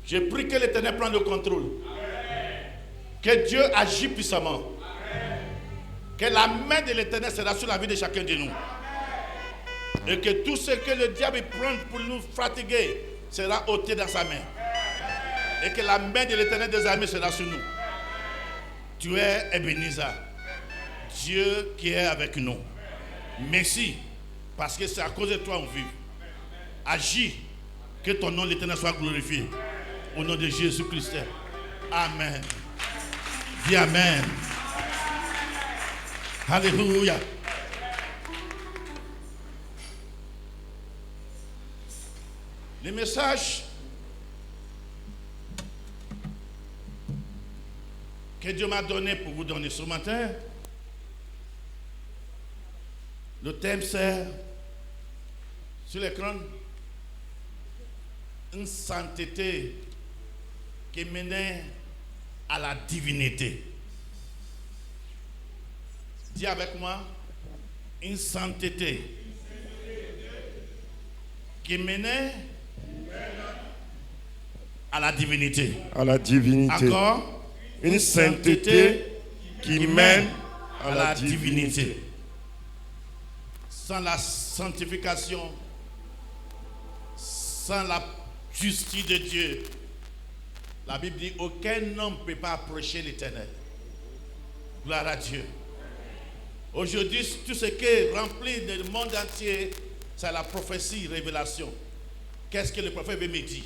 Je prie que l'Éternel prenne le contrôle. Que Dieu agisse puissamment. Que la main de l'Éternel sera sur la vie de chacun de nous. Et que tout ce que le diable prend pour nous fatiguer sera ôté dans sa main. Et que la main de l'Éternel des armées sera sur nous. Tu es Ebenezer, Dieu qui est avec nous. Merci, parce que c'est à cause de toi on vit. Agis, que ton nom l'Éternel soit glorifié. Au nom de Jésus-Christ. Amen. Dis Amen. Alléluia. Le message que Dieu m'a donné pour vous donner ce matin, le thème c'est, sur l'écran, une sainteté qui menait à la divinité. Dis avec moi, une sainteté qui menait à la divinité. À la divinité. Encore, une sainteté qui mène à la divinité. Sans la sanctification, sans la justice de Dieu, la Bible dit aucun homme ne peut pas approcher l'Éternel. Gloire à Dieu. Aujourd'hui, tout ce qui est rempli dans le monde entier, c'est la prophétie, révélation. Qu'est-ce que le prophète veut me dire?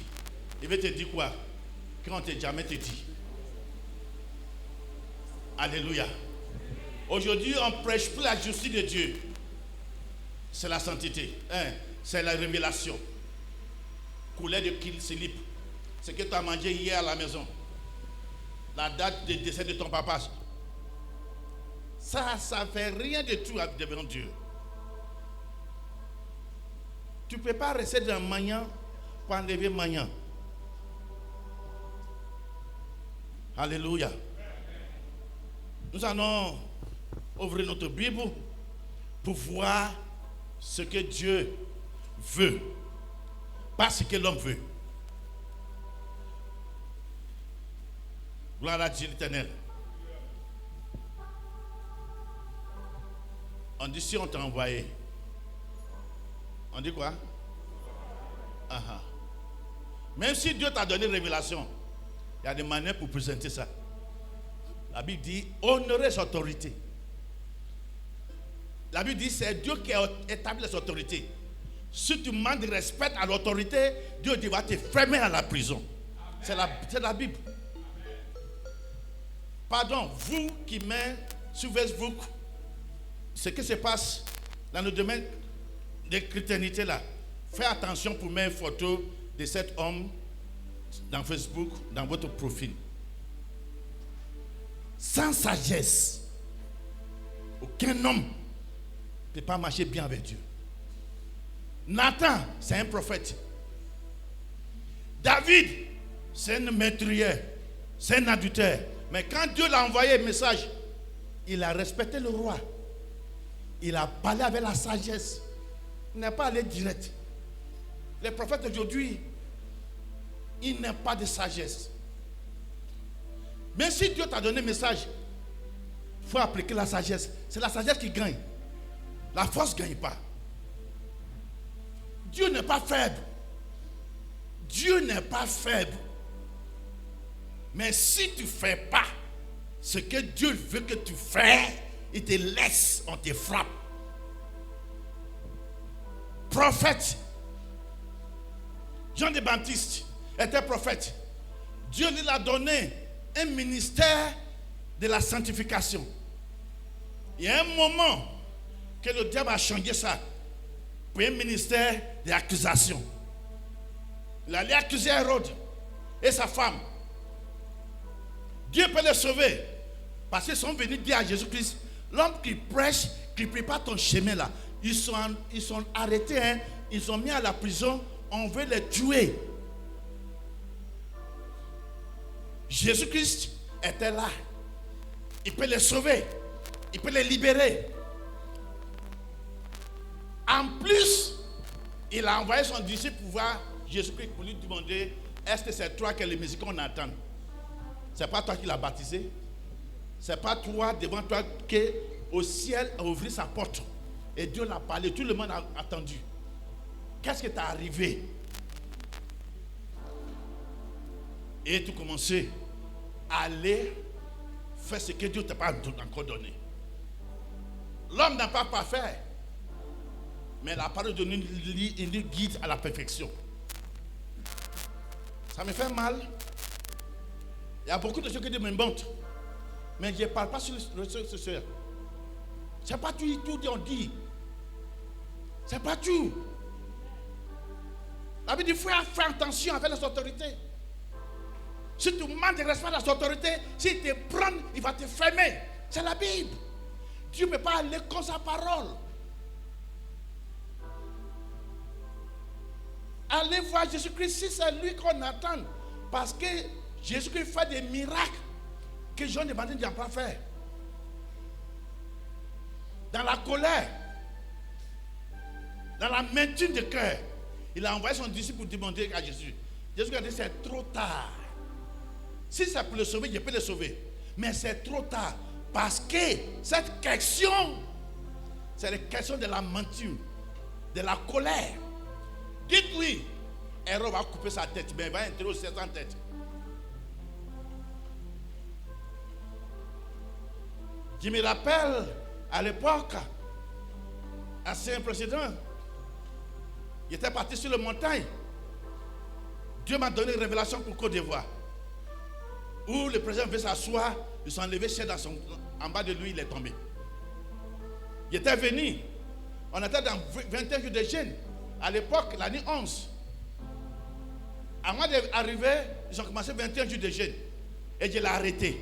Il veut te dire quoi? Quand on ne t'a jamais te dit. Alléluia. Aujourd'hui, on ne prêche plus la justice de Dieu. C'est la sainteté. C'est la révélation. Couler de qu'il se libre. Ce que tu as mangé hier à la maison. La date de décès de ton papa. Ça ne fait rien de tout devant Dieu. Tu ne peux pas rester dans Magnan pour enlever Magnan. Alléluia. Nous allons ouvrir notre Bible pour voir ce que Dieu veut. Pas ce que l'homme veut. Gloire à Dieu l'Éternel. On dit si on t'a envoyé. On dit quoi? Même si Dieu t'a donné une révélation, il y a des manières pour présenter ça. La Bible dit honorer son autorité. La Bible dit c'est Dieu qui a établi les autorités. Si tu manques de respect à l'autorité, Dieu va te fermer à la prison. C'est la Bible. Pardon, vous qui mettez sur Facebook ce qui se passe dans le domaine de chrétiennité là, faites attention pour mettre une photo de cet homme dans Facebook, dans votre profil. Sans sagesse, aucun homme ne peut pas marcher bien avec Dieu. Nathan, c'est un prophète. David, c'est un meurtrier, c'est un adultère. Mais quand Dieu l'a envoyé un message, il a respecté le roi. Il a parlé avec la sagesse. Il n'est pas allé direct. Les prophètes aujourd'hui, ils n'ont pas de sagesse. Mais si Dieu t'a donné un message, il faut appliquer la sagesse. C'est la sagesse qui gagne. La force ne gagne pas. Dieu n'est pas faible. Dieu n'est pas faible. Mais si tu ne fais pas ce que Dieu veut que tu fasses, il te laisse, on te frappe. Prophète. Jean le Baptiste était prophète. Dieu lui a donné un ministère de la sanctification. Il y a un moment que le diable a changé ça pour un ministère d'accusation. Il allait accuser Hérode et sa femme. Dieu peut les sauver parce qu'ils sont venus dire à Jésus-Christ, l'homme qui prêche, qui prépare ton chemin là, ils sont arrêtés, hein, ils sont mis à la prison, on veut les tuer. Jésus-Christ était là. Il peut les sauver. Il peut les libérer. En plus, il a envoyé son disciple pour voir Jésus-Christ pour lui demander Est-ce que c'est toi que les musiques qu'on entend? C'est pas toi qui l'as baptisé? C'est pas toi devant toi que au ciel a ouvert sa porte et Dieu l'a parlé, tout le monde a attendu. Qu'est-ce qui t'est arrivé? Et tu commençais à aller faire ce que Dieu t'a pas encore donné. L'homme n'a pas parfait, mais la parole de Dieu il guide à la perfection. Ça me fait mal. Il y a beaucoup de choses que Dieu me montre, mais je ne parle pas sur ce soir. C'est pas tout dit, on dit. C'est pas tout. La Bible dit qu'il faut faire attention avec les autorités. Si tu manques de respect à les autorités, s'il te prend, il va te fermer. C'est la Bible. Dieu ne peut pas aller comme sa parole. Allez voir Jésus-Christ si c'est lui qu'on attend. Parce que Jésus-Christ fait des miracles que Jean ne Baptiste n'a pas fait. Dans la colère, dans la maintien de cœur, il a envoyé son disciple pour demander à Jésus. Jésus a dit c'est trop tard. Si c'est pour le sauver, je peux le sauver. Mais c'est trop tard. Parce que cette question, c'est la question de la menture, de la colère. Dites-lui, Hérode va couper sa tête, mais il va enterrer aussi sa tête. Je me rappelle à l'époque, assez un précédent, il était parti sur la montagne. Dieu m'a donné une révélation pour Côte d'Ivoire. Où le président veut s'asseoir, ils sont enlevés en bas de lui, il est tombé. Il était venu. On était dans 21 jours de jeûne. À l'époque, l'année 11. Avant d'arriver, ils ont commencé 21 jours de jeûne. Et je l'ai arrêté.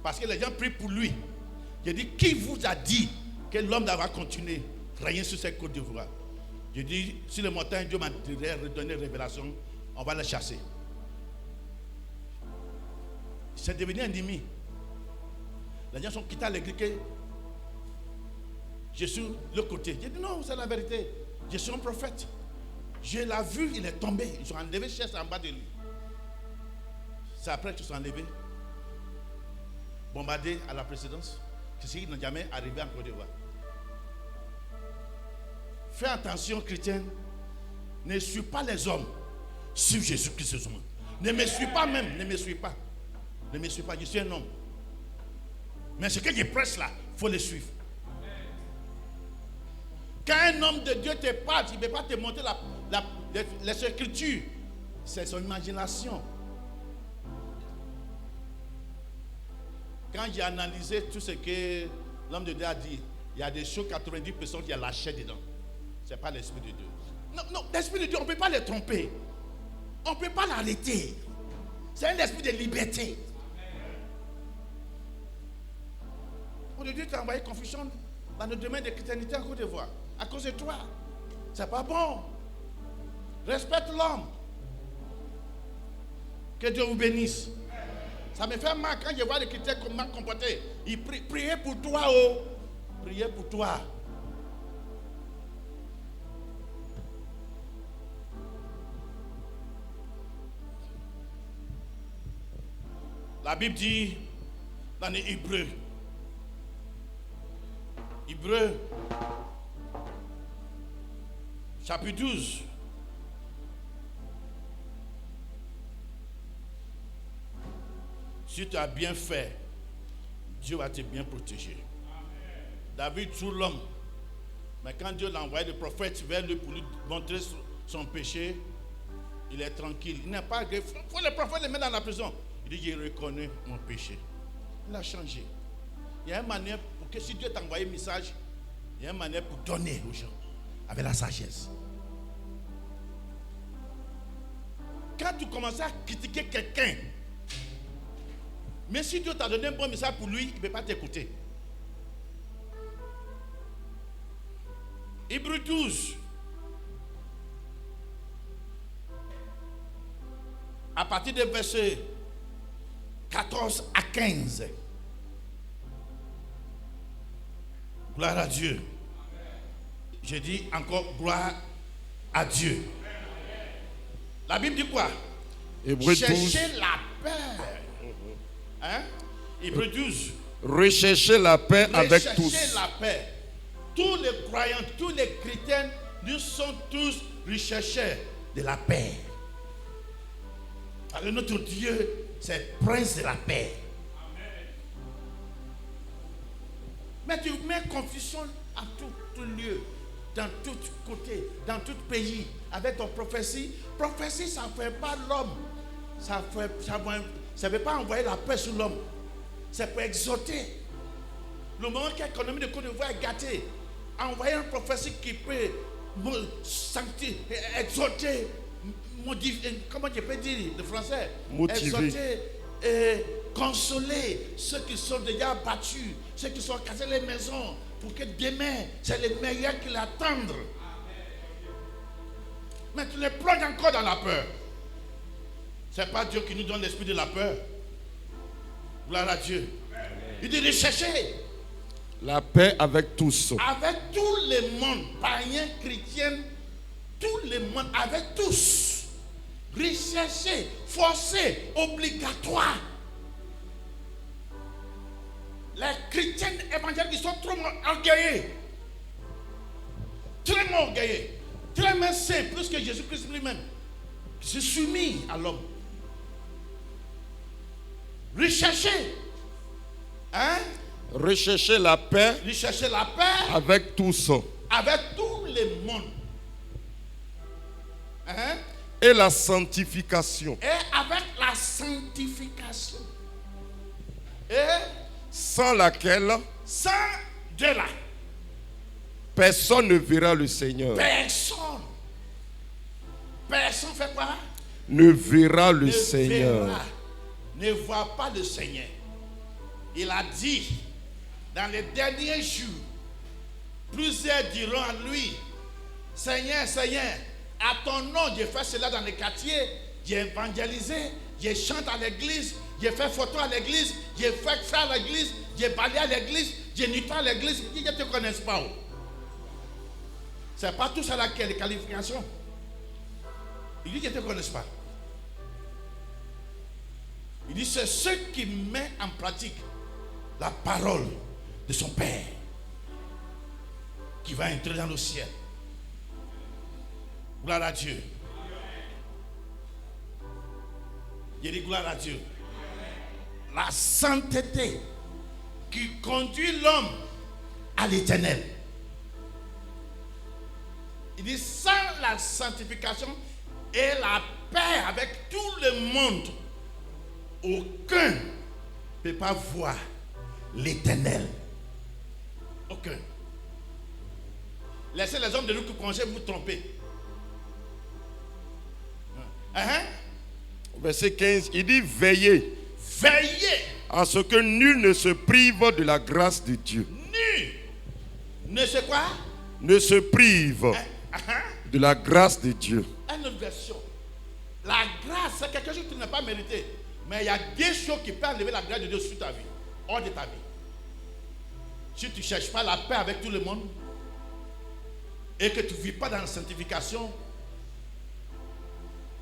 Parce que les gens prient pour lui. J'ai dit, qui vous a dit que l'homme va continuer régner sur cette Côte d'Ivoire? J'ai dit, sur le montagne, Dieu m'a redonné une révélation, on va le chasser. C'est devenu ennemi. Les gens sont quittés à l'église que je suis le côté. J'ai dit non, c'est la vérité. Je suis un prophète. Je l'ai vu, il est tombé. Ils ont enlevé chaise en bas de lui. C'est après qu'ils sont enlevés, bombardés à la présidence. C'est qu'ils n'ont jamais arrivé en Côte d'Ivoire. Fais attention, chrétien. Ne suis pas les hommes. Suis Jésus-Christ seulement. Ne me suis pas même. Ne me suis pas. Ne me suis pas. Je suis un homme. Mais ce que je presse là, il faut le suivre. Quand un homme de Dieu te parle, il ne peut pas te montrer les écritures. C'est son imagination. Quand j'ai analysé tout ce que l'homme de Dieu a dit, il y a des choses, 90% qui a lâché dedans. Ce n'est pas l'Esprit de Dieu. Non, non, l'Esprit de Dieu, on ne peut pas le tromper. On ne peut pas l'arrêter. C'est un esprit de liberté. Le Dieu t'a envoyé confusion dans le domaine de la chrétienté en Côte d'Ivoire. À cause de toi. C'est pas bon. Respecte l'homme. Que Dieu vous bénisse. Ça me fait mal quand je vois les chrétiens comment comporter. Ils priez pour toi, oh. Priez pour toi. La Bible dit dans les Hébreux. Hébreux, chapitre 12. Si tu as bien fait, Dieu va te bien protéger. David tue l'homme. Mais quand Dieu l'a envoyé le prophète vers lui pour lui montrer son péché, il est tranquille. Il n'a pas. Il faut le prophète le mettre dans la prison. Il dit, je reconnais mon péché. Il a changé. Il y a une manière pour que si Dieu t'a envoyé un message, il y a une manière pour donner aux gens avec la sagesse. Quand tu commences à critiquer quelqu'un, mais si Dieu t'a donné un bon message pour lui, il ne peut pas t'écouter. Hébreux 12. À partir des versets 14 à 15. Gloire à Dieu. Je dis encore gloire à Dieu. La Bible dit quoi? Hébreux 12. Cherchez la paix. Hein? Hébreux 12. Recherchez la paix avec tous. Recherchez la paix. Tous les croyants, tous les chrétiens, nous sommes tous rechercheurs de la paix. Alors notre Dieu, c'est prince de la paix. Mais tu mets confusion à tout lieu, dans tout côté, dans tout pays, avec ton prophétie. Prophétie, ça ne fait pas l'homme. Ça ne veut pas envoyer la paix sur l'homme. C'est pour exhorter. Le moment que l'économie de Côte d'Ivoire est gâtée, envoyer une prophétie qui peut exhorter, modifier, comment je peux dire le français? Motiver. Exhorter et consoler ceux qui sont déjà battus, ceux qui sont cassés les maisons, pour que demain, c'est les meilleurs qui l'attendent. Mais tu les plonges encore dans la peur. Ce n'est pas Dieu qui nous donne l'esprit de la peur. Gloire à Dieu. Il dit de chercher la paix avec tous. avec tout le monde, païens, chrétiens, tout le monde, avec tous. Rechercher, forcer, obligatoire. Les chrétiens évangéliques sont trop orgueilleux. Très orgueilleux. Très saints, plus que Jésus-Christ lui-même. Se soumis à l'homme. Rechercher. Hein? Recherchez la paix Rechercher la paix avec tous. avec tout le monde. Hein? Et la sanctification, Et avec la sanctification. Et sans laquelle sans Dieu là, personne ne verra le Seigneur. personne fait quoi? Ne verra le Ne Seigneur. verra, ne voit pas le Seigneur. Il a dit, dans les derniers jours, plusieurs diront à lui, Seigneur, Seigneur, à ton nom, j'ai fait cela dans les quartiers, j'ai évangélisé, j'ai chanté à l'église, j'ai fait photo à l'église, j'ai fait frère à l'église, j'ai balayé à l'église, j'ai nettoyé à l'église. Il dit, je ne te connais pas. Ce n'est pas tout ça là qui est les qualifications. Il dit, je ne te connais pas. Il dit, c'est ceux qui mettent en pratique la parole de son Père qui va entrer dans le ciel. Gloire à Dieu. Il dit gloire à Dieu. La sainteté qui conduit l'homme à l'éternel. Il dit sans la sanctification et la paix avec tout le monde, aucun ne peut pas voir l'éternel. Aucun. Laissez les hommes de nous qui pensent vous tromper. Verset 15, il dit veillez Veillez. à ce que nul ne se prive de la grâce de Dieu. Nul ne sait quoi? Ne se prive de la grâce de Dieu. Une autre version. La grâce, c'est quelque chose que tu n'as pas mérité. Mais il y a des choses qui peuvent enlever la grâce de Dieu sur ta vie, hors de ta vie. Si tu ne cherches pas la paix avec tout le monde et que tu ne vis pas dans la sanctification,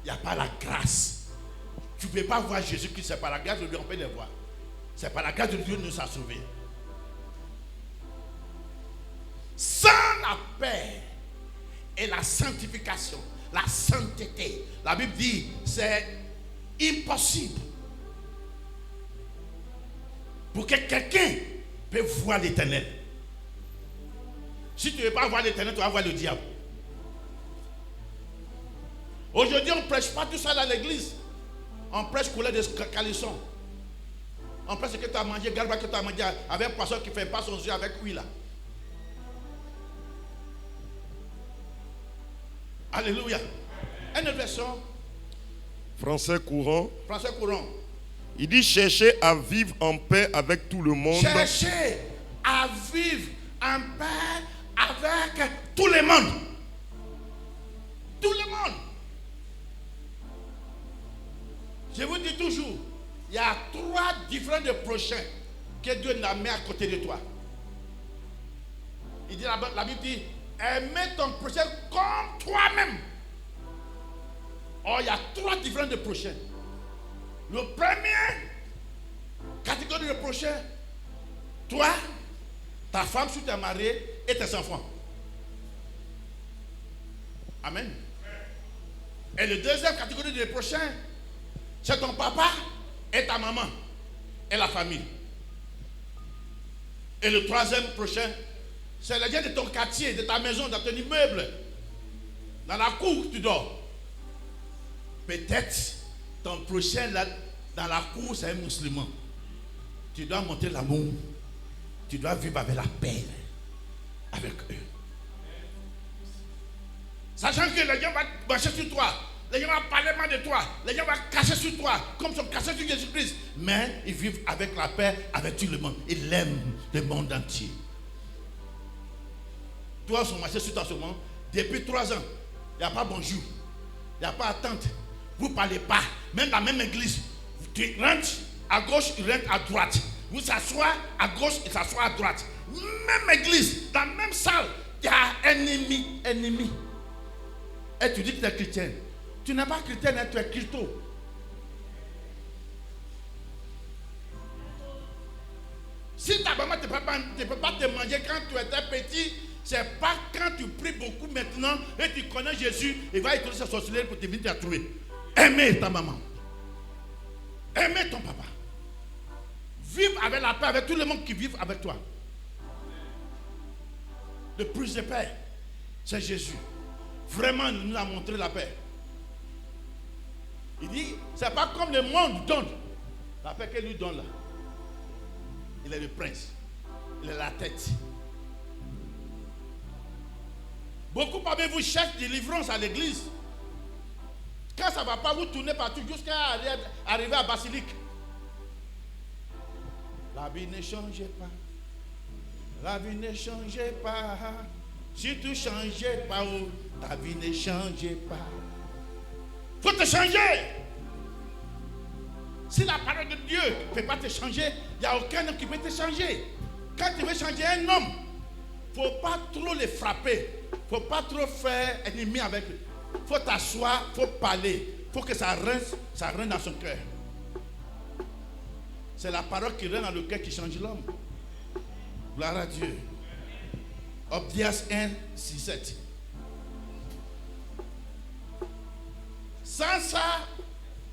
il n'y a pas la grâce. Tu ne peux pas voir Jésus-Christ, c'est par la grâce de Dieu, on peut le voir. C'est par la grâce de Dieu que nous a sauvés. Sans la paix et la sanctification, la sainteté, la Bible dit, c'est impossible pour que quelqu'un puisse voir l'éternel. Si tu ne veux pas voir l'éternel, tu vas voir le diable. Aujourd'hui, on ne prêche pas tout ça dans l'église. On prêche couleur de calisson. On prêche ce que tu as mangé, garba que tu as mangé avec un poisson qui ne fait pas son jus avec huile. Alléluia. Une autre version. Français courant. Français courant. Il dit cherchez à vivre en paix avec tout le monde. Cherchez à vivre en paix avec tout le monde. Tout le monde. Je vous dis toujours, il y a 3 différents de prochains que Dieu n'a mis à côté de toi. Il dit, la Bible dit, aimez ton prochain comme toi-même. Or, il y a 3 différents de prochains. Le premier catégorie de prochain, toi, ta femme, si tu es marié, et tes enfants. Amen. Et le deuxième catégorie de prochain, c'est ton papa et ta maman et la famille. Et le troisième prochain, c'est les gens de ton quartier, de ta maison, dans ton immeuble, dans la cour où tu dors. Peut-être ton prochain là, dans la cour, c'est un musulman. Tu dois montrer l'amour. Tu dois vivre avec la paix avec eux. Sachant que les gens vont marcher sur toi, les gens vont parler mal de toi, les gens vont cacher sur toi, comme ils sont cachés sur Jésus-Christ. Mais ils vivent avec la paix, avec tout le monde. Ils aiment le monde entier. Toi, ils sont marchés sur toi seulement. Depuis 3 ans, il n'y a pas bonjour, il n'y a pas attente. Vous ne parlez pas, même dans la même église. Tu rentres à gauche, tu rentres à droite. Vous s'assoyez à gauche et s'assoyez à droite. Même église, dans la même salle, il y a ennemi. Et tu dis que tu es chrétien. Tu n'es pas chrétien, tu es Christo. Si ta maman ne peut pas te manger quand tu étais petit, c'est pas quand tu pries beaucoup maintenant et tu connais Jésus, il va utiliser sa sorcellerie pour te venir te tuer. Aimez ta maman. Aimez ton papa. Vive avec la paix, avec tout le monde qui vit avec toi. Le plus de paix, c'est Jésus. Vraiment, il nous a montré la paix. Il dit, c'est pas comme le monde donne. La paix qu'il lui donne là. Il est le prince. Il est la tête. Beaucoup parmi vous cherchent délivrance à l'église. Quand ça ne va pas, vous tournez partout jusqu'à arriver à Basilique. La vie ne change pas. La vie ne change pas. Si tu ne changes pas, ta vie ne change pas. Il faut te changer. Si la parole de Dieu ne peut pas te changer, il n'y a aucun homme qui peut te changer. Quand tu veux changer un homme, il ne faut pas trop le frapper. Il ne faut pas trop faire ennemi avec lui. Il faut t'asseoir, il faut parler. Il faut que ça rentre dans son cœur. C'est la parole qui rentre dans le cœur qui change l'homme. Gloire à Dieu. Obdias 1, 6, 7. Sans ça,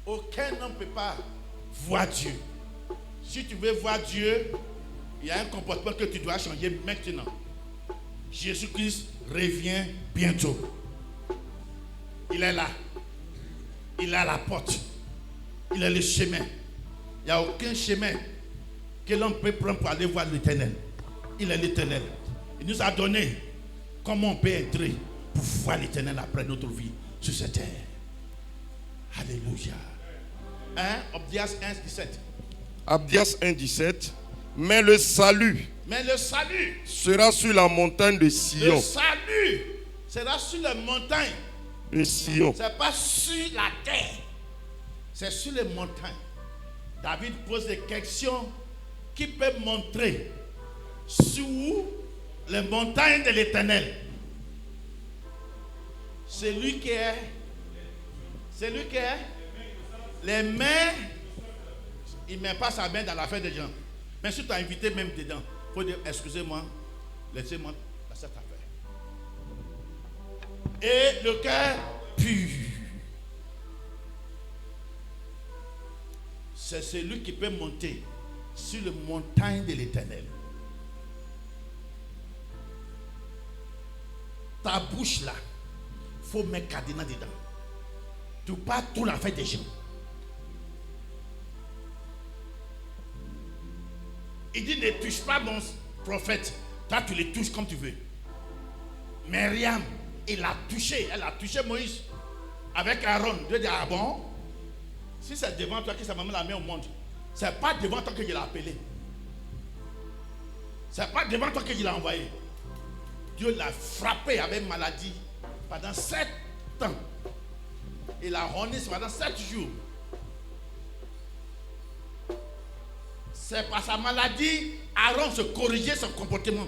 aucun homme ne peut pas voir Dieu. Si tu veux voir Dieu, il y a un comportement que tu dois changer maintenant. Jésus-Christ revient bientôt. Il est là. Il est à la porte. Il est le chemin. Il n'y a aucun chemin que l'homme peut prendre pour aller voir l'Éternel. Il est l'Éternel. Il nous a donné comment on peut entrer pour voir l'Éternel après notre vie sur cette terre. Alléluia. Obdias 1, 17. Abdias 1, 17. Mais le salut sera sur la montagne de Sion. Le salut sera sur la montagne De Sion. Ce n'est pas sur la terre, c'est sur les montagnes. David pose des questions qui peuvent montrer sur les montagnes de l'Éternel. Celui qui est les mains, il ne met pas sa main dans l'affaire des gens. Mais si tu as invité même dedans, il faut dire, excusez-moi, laissez-moi dans cette affaire. Et le cœur pur. C'est celui qui peut monter sur les montagnes de l'Éternel. Ta bouche là, il faut mettre cadenas dedans. Tu pas tout l'affaire des gens. Il dit ne touche pas mon prophète. Toi tu les touches comme tu veux. Myriam, elle a touché Moïse avec Aaron. Dieu dit, ah bon? Si c'est devant toi que sa maman l'a mis au monde, c'est pas devant toi que je l'ai appelé. C'est pas devant toi que je l'ai envoyé. Dieu l'a frappé avec maladie pendant 7 ans. Il a rogné pendant 7 jours. C'est par sa maladie, Aaron se corrigeait son comportement.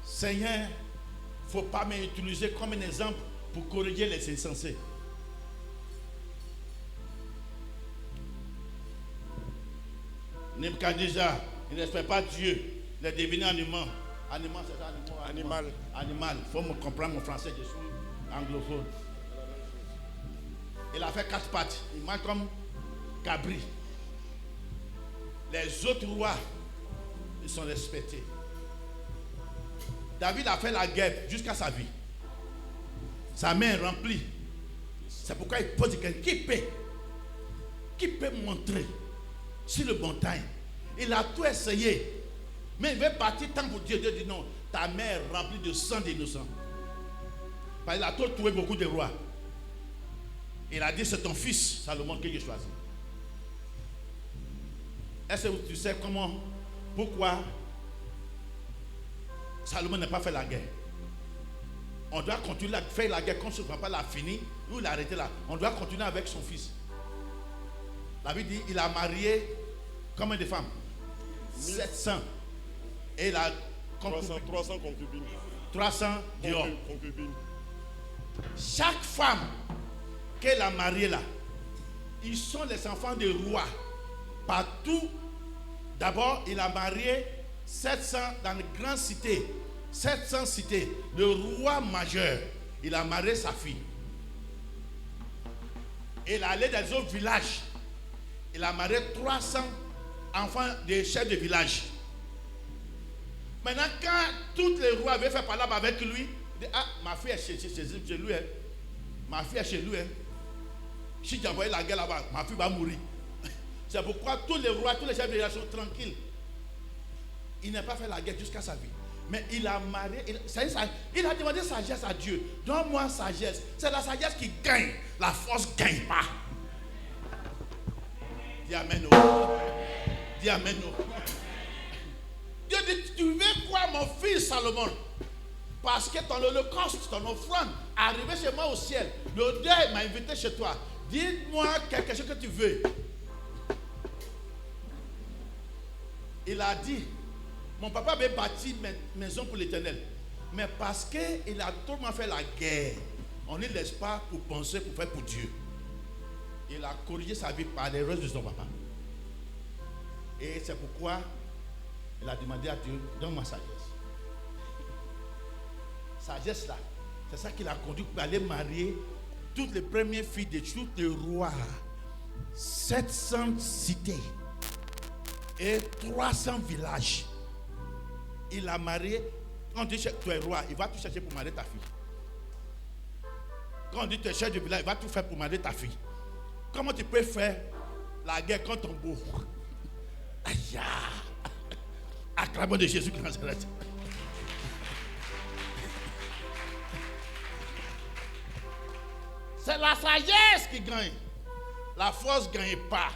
Seigneur, il ne faut pas m'utiliser comme un exemple pour corriger les insensés. Nebuchadnezzar, il n'espère pas Dieu. Il est devenu animal. Animal, c'est ça, animal. Animal. Il faut me comprendre mon français, je suis anglophone. Il a fait 4 pattes. Il marche comme cabri. Les autres rois, ils sont respectés. David a fait la guerre jusqu'à sa vie. Sa main est remplie. C'est pourquoi il pose quelqu'un qui peut montrer sur le bon temps. Il a tout essayé. Mais il veut partir tant pour Dieu. Dieu dit non, ta main est remplie de sang d'innocents. Parce qu'il a trop trouvé beaucoup de rois. Il a dit c'est ton fils, Salomon, que j'ai choisi. Est-ce que tu sais pourquoi Salomon n'a pas fait la guerre? On doit continuer à faire la guerre. Quand ce papa l'a fini, nous il a arrêté là. On doit continuer avec son fils. La Bible dit il a marié combien de femmes? 700. Et il a 300 concubines. 300 dior. Concubines. Chaque femme qu'elle a mariée là, ils sont les enfants des rois. Partout, d'abord, il a marié 700 dans les grandes cités. 700 cités. Le roi majeur, il a marié sa fille. Il est allé dans les autres villages. Il a marié 300 enfants des chefs de village. Maintenant, quand tous les rois avaient fait parler avec lui, il dit, ah, ma fille est chez lui. Hein. Ma fille est chez lui. Hein. Si tu envoies la guerre là-bas, ma fille va mourir. C'est pourquoi tous les rois, tous les chefs de village sont tranquilles. Il n'a pas fait la guerre jusqu'à sa vie. Mais il a marié, il a demandé sagesse à Dieu. Donne-moi sagesse. C'est la sagesse qui gagne. La force ne gagne pas. Dis amen. Dis amen. Dieu dit, tu veux quoi mon fils Salomon? Parce que ton holocauste, ton offrande, arrivé chez moi au ciel, le deuil m'a invité chez toi. Dis-moi quelque chose que tu veux. Il a dit, mon papa avait bâti une maison pour l'Éternel. Mais parce qu'il a tellement fait la guerre, on ne laisse pas pour penser, pour faire pour Dieu. Il a corrigé sa vie par l'erreur de son papa. Et c'est pourquoi il a demandé à Dieu, donne-moi sagesse. Sagesse là, c'est ça qui l'a conduit pour aller marier toutes les premières filles de tous les rois. 700 cités et 300 villages. Il a marié. Quand on dit tu es roi, il va tout chercher pour marier ta fille. Quand on dit tu es chef de village, il va tout faire pour marier ta fille. Comment tu peux faire la guerre contre ton beau? Aïe! Acclamons de Jésus qui Nazareth. C'est la sagesse qui gagne. La force ne gagne pas.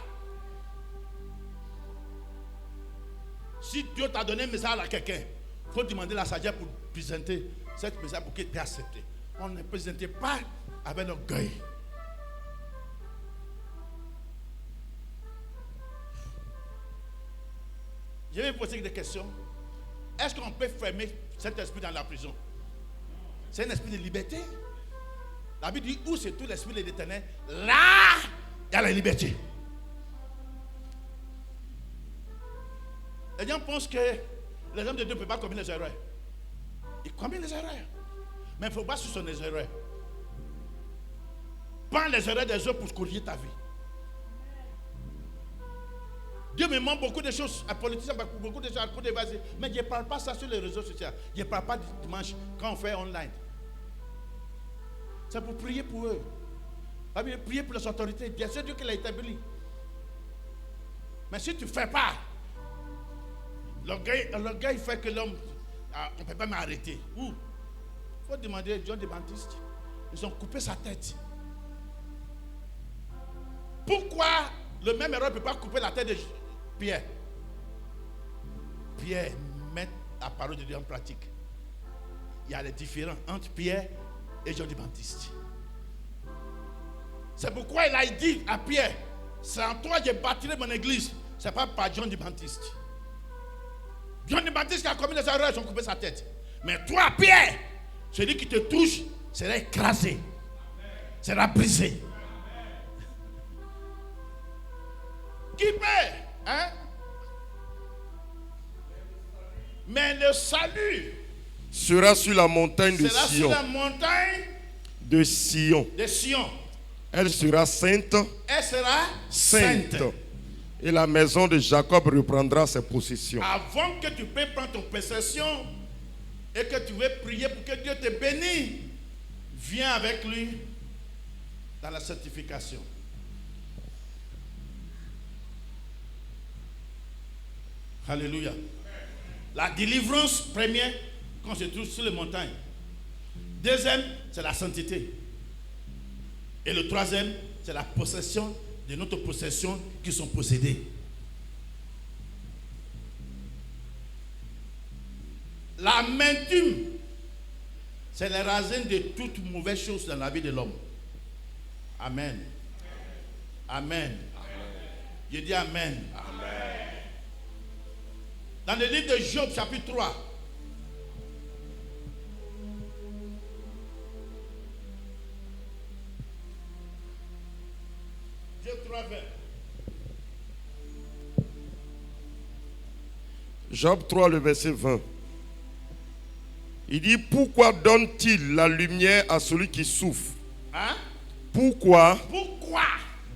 Si Dieu t'a donné un message à quelqu'un, il faut demander la sagesse pour présenter cette message pour qu'il t'ait accepté. On ne présente pas avec l'orgueil. Je vais vous poser des questions. Est-ce qu'on peut fermer cet esprit dans la prison? C'est un esprit de liberté. La Bible dit où c'est tout l'esprit de l'Éternel, là, il y a la liberté. Les gens pensent que les hommes de Dieu ne peuvent pas commettre les erreurs. Ils commettent les erreurs. Mais il ne faut pas sur les erreurs. Prends les erreurs des autres pour corriger ta vie. Dieu me montre beaucoup de choses à politiciens, beaucoup de choses à coup de base. Mais je ne parle pas ça sur les réseaux sociaux. Je ne parle pas dimanche quand on fait online. C'est pour prier pour eux. Prier pour les autorités. Bien sûr, Dieu qui l'a établi. Mais si tu ne fais pas, l'orgueil fait que l'homme, on ne peut pas m'arrêter. Il faut demander à John le Baptiste. Ils ont coupé sa tête. Pourquoi le même héros ne peut pas couper la tête de Pierre? Pierre met la parole de Dieu en pratique. Il y a les différences entre Pierre et Jean le Baptiste. C'est pourquoi il a dit à Pierre, c'est en toi que je bâtirai mon église. Ce n'est pas par Jean le Baptiste. Jean le Baptiste qui a commis les erreurs, ils ont coupé sa tête. Mais toi, Pierre, celui qui te touche sera écrasé. sera brisé. Qui peut, hein? Mais le salut sera sur la montagne de sera sur Sion. la montagne De Sion. de Sion. Elle sera sainte, Elle sera sainte. sainte. Et la maison de Jacob reprendra ses possessions. Avant que tu puisses prendre ton possession et que tu veux prier pour que Dieu te bénisse, viens avec lui dans la sanctification. Alléluia. La délivrance première, quand se trouve sur les montagnes. Deuxième, c'est la sainteté. Et le troisième, c'est la possession de notre possession qui sont possédées. La amertume, c'est la racine de toute mauvaise chose dans la vie de l'homme. Amen. Amen. Je dis Amen. Dans le livre de Job, chapitre 3, Job 3, 20. Job 3, le verset 20. Il dit, pourquoi donne-t-il la lumière à celui qui souffre? Hein? Pourquoi Pourquoi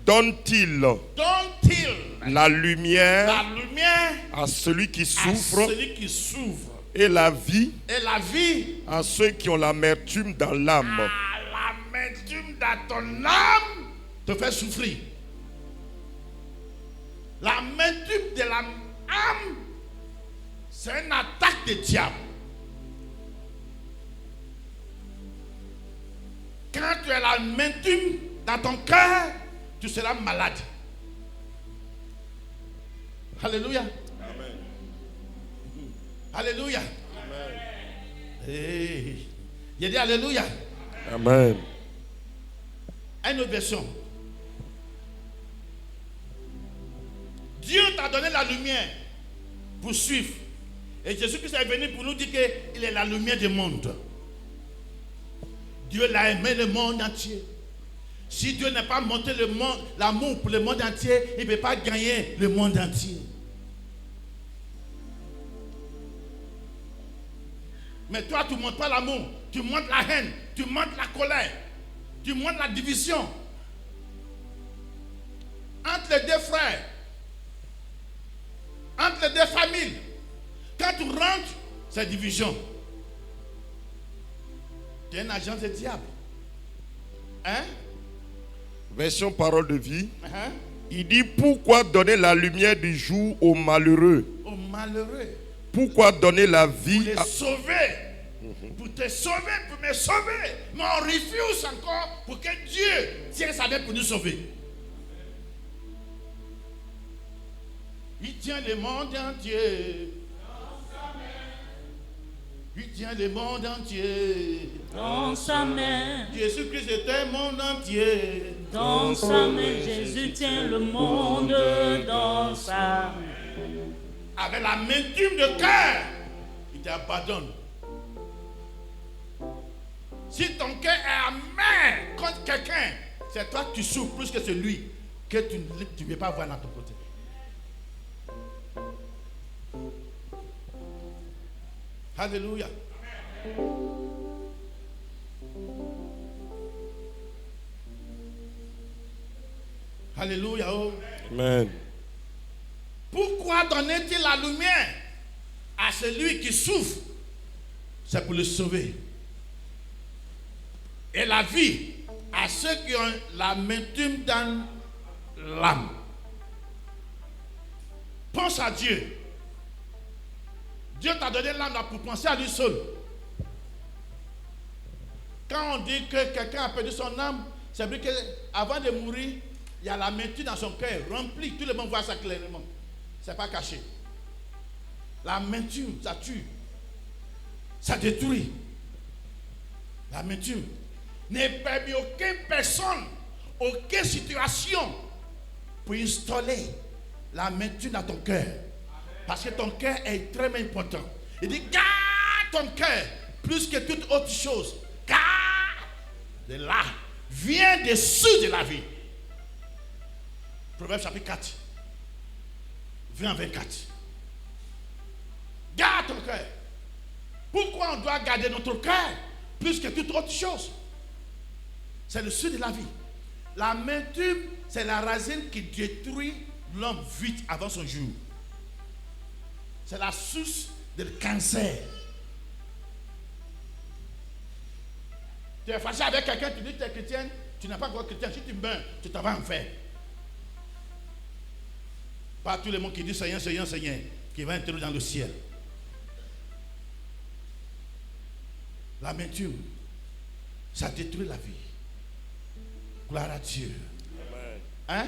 donne-t-il donne-t-il la lumière la lumière à celui qui à souffre celui qui souffre et la vie et la vie à ceux qui ont l'amertume dans l'âme? à l'amertume dans ton âme te fait souffrir. L'amertume de l'âme, c'est une attaque du diable. Quand tu as l'amertume dans ton cœur, tu seras malade. Alléluia. Amen. Alléluia. Hey. Il a dit Alléluia. Amen. Une autre version. Dieu t'a donné la lumière pour suivre. Et Jésus-Christ est venu pour nous dire qu'il est la lumière du monde. Dieu l'a aimé le monde entier. Si Dieu n'a pas montré l'amour pour le monde entier, il ne peut pas gagner le monde entier. Mais toi, tu ne montres pas l'amour. Tu montres la haine. Tu montres la colère. Tu montres la division. Entre les deux frères. Entre les deux familles. Quand tu rentres, c'est division. Tu es un agent du diable. Hein? Version parole de vie. Uh-huh. Il dit, pourquoi donner la lumière du jour aux malheureux? Aux malheureux. Pourquoi donner la vie Pour les sauver. Pour te sauver, pour me sauver. Mais on refuse encore pour que Dieu tienne sa main pour nous sauver. Il tient le monde entier. Il tient le monde entier. Dans sa main, Jésus-Christ était le monde entier. dans sa main, Jésus tient le monde dans sa main. Avec l'amertume de cœur, il t'abandonne. Si ton cœur est amer contre quelqu'un, c'est toi qui souffres plus que celui que tu ne veux pas voir dans ton côté. Alléluia. Alléluia. Oh. Amen. Pourquoi donner-il la lumière à celui qui souffre? C'est pour le sauver. Et la vie à ceux qui ont l'amertume dans l'âme. Pense à Dieu. Dieu t'a donné l'âme pour penser à lui seul. Quand on dit que quelqu'un a perdu son âme, c'est vrai qu'avant de mourir, il y a l'amertume dans son cœur, rempli. Tout le monde voit ça clairement. Ce n'est pas caché. L'amertume, ça tue. Ça détruit. L'amertume ne permet aucune personne, aucune situation pour installer l'amertume dans ton cœur. Parce que ton cœur est très important. Il dit, garde ton cœur plus que toute autre chose. Car de là vient des sources de la vie. Proverbe chapitre 4, 20 à 24. Garde ton cœur. Pourquoi on doit garder notre cœur plus que toute autre chose? C'est le source de la vie. L'amertume, c'est la racine qui détruit l'homme vite avant son jour. C'est la source du cancer. Tu es fâché avec quelqu'un, tu dis que tu es chrétien, tu n'es pas encore chrétien. Si tu meurs, tu t'en vas en faire. Pas tout le monde qui dit Seigneur, Seigneur, Seigneur, qui va entrer dans le ciel. L'amertume, ça détruit la vie. Gloire à Dieu. Hein?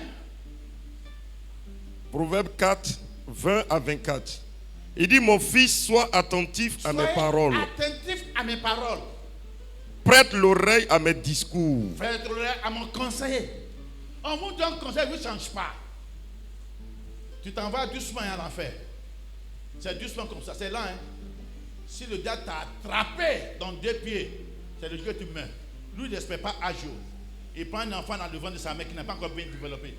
Proverbe 4, 20 à 24. Il dit, mon fils, sois attentif à mes paroles. Attentif à mes paroles. Prête l'oreille à mes discours. Prête l'oreille à mon conseil. On vous donne conseil, vous ne changez pas. Tu t'en vas doucement à l'enfer. C'est doucement comme ça, c'est lent. Hein? Si le diable t'a attrapé dans 2 pieds, c'est le jour que tu meurs. Lui, il n'espère pas à jour. Il prend un enfant dans le ventre de sa mère qui n'a pas encore bien développé.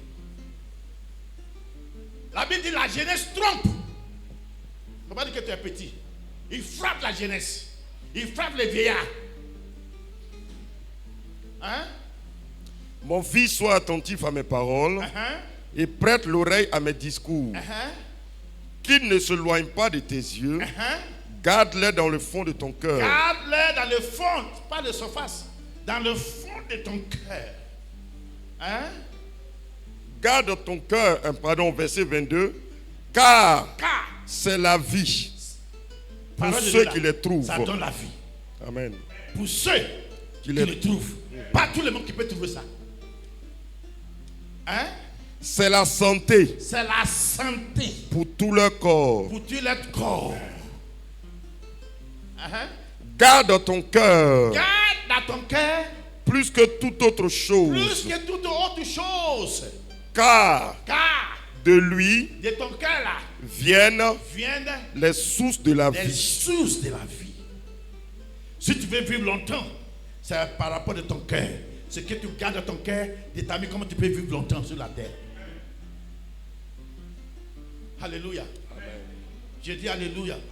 La Bible dit la jeunesse trompe. Il ne faut pas dire que tu es petit. Il frappe la jeunesse. Il frappe les vieillards. Hein? Mon fils, sois attentif à mes paroles et prête l'oreille à mes discours. Qu'il ne se loigne pas de tes yeux. Garde-les dans le fond de ton cœur. Garde-les dans le fond, pas de surface. Dans le fond de ton cœur. Hein? Garde ton cœur, verset 22. Car c'est la vie pour ceux qui les trouvent. Ça donne la vie. Amen. Pour ceux qui les trouvent. Pas tout le monde qui peut trouver ça. Hein? C'est la santé. C'est la santé. Pour tout leur corps. Pour tout leur corps. Garde ton cœur. Garde dans ton cœur. Plus que toute autre chose. Plus que toute autre chose. Car de lui, de ton cœur là, viennent les sources de la vie. Les sources de la vie. Si tu veux vivre longtemps, c'est par rapport à ton cœur. Ce que tu gardes dans ton cœur détermine comment tu peux vivre longtemps sur la terre. Alléluia. Je dis alléluia. Amen.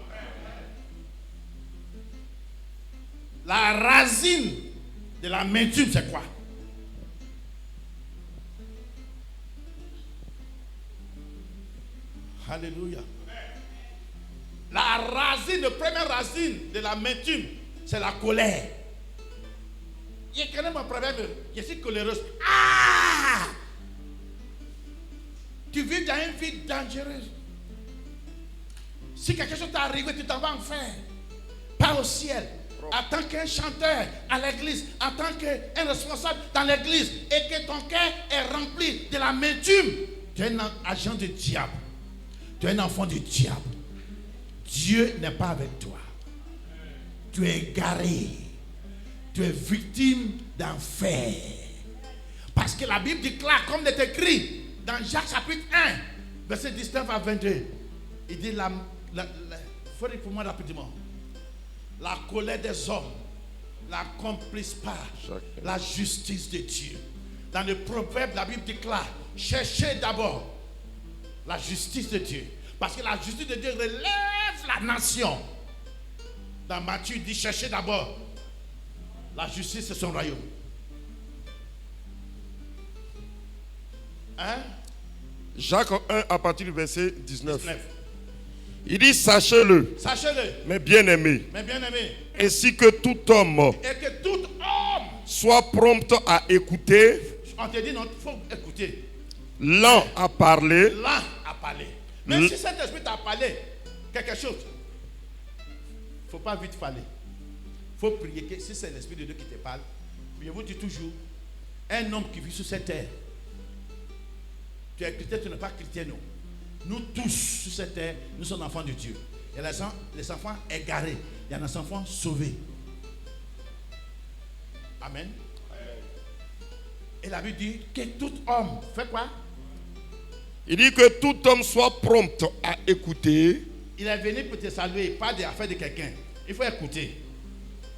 La racine de l'amertume, c'est quoi? Alléluia. La racine, la première racine de l'amertume, c'est la colère. Il y a quand même un problème. Je suis coléreuse. Ah! Tu vis dans une vie dangereuse. Si quelque chose t'est arrivé, tu t'en vas en faire. Pas au ciel. En tant qu'un chanteur à l'église, en tant qu'un responsable dans l'église, et que ton cœur est rempli de l'amertume, tu es un agent du diable. Tu es un enfant du diable. Dieu n'est pas avec toi. Tu es égaré. Tu es victime d'enfer. Parce que la Bible déclare, comme il est écrit dans Jacques chapitre 1, verset 19 à 22, il dit, faut dire pour moi rapidement, la colère des hommes n'accomplissent pas la justice de Dieu. Dans le proverbe, la Bible déclare, cherchez d'abord la justice de Dieu. Parce que la justice de Dieu relève la nation. Dans Matthieu, il dit, cherchez d'abord la justice de son royaume. Hein? Jacques 1 à partir du verset 19. Il dit, sachez-le, mes bien-aimés, ainsi que tout homme, et que tout homme soit prompt à écouter, on te dit non, il faut écouter, lent à parler, même si cet esprit t'a parlé quelque chose, il ne faut pas vite parler. Il faut prier que si c'est l'esprit de Dieu qui te parle, je vous dis toujours, un homme qui vit sur cette terre, tu es chrétien, tu n'es pas chrétien, non. Nous tous sur cette terre, nous sommes enfants de Dieu. Il y a les enfants égarés, il y a des enfants sauvés. Amen. Et la Bible dit que tout homme fait quoi? Il dit que tout homme soit prompt à écouter. Il est venu pour te saluer, pas des affaires de quelqu'un. Il faut écouter.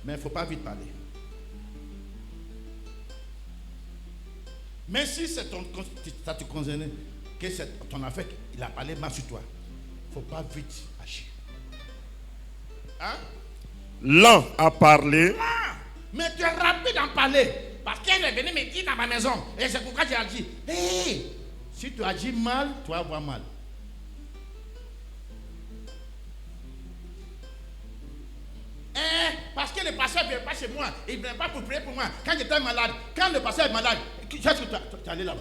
Mais il ne faut pas vite parler. Mais si c'est ça te concerne, que c'est ton affaire, il a parlé mal sur toi, il ne faut pas vite agir. Hein? Lent à parler, Mais tu es rapide à en parler. Parce qu'elle est venue me dire dans ma maison. Et c'est pourquoi j'ai agi. Hey, si tu agis mal, tu vas avoir mal. Parce que le pasteur ne vient pas chez moi. Il ne vient pas pour prier pour moi. Quand j'étais malade, quand le pasteur est malade, qu'est-ce que tu es allé là-bas?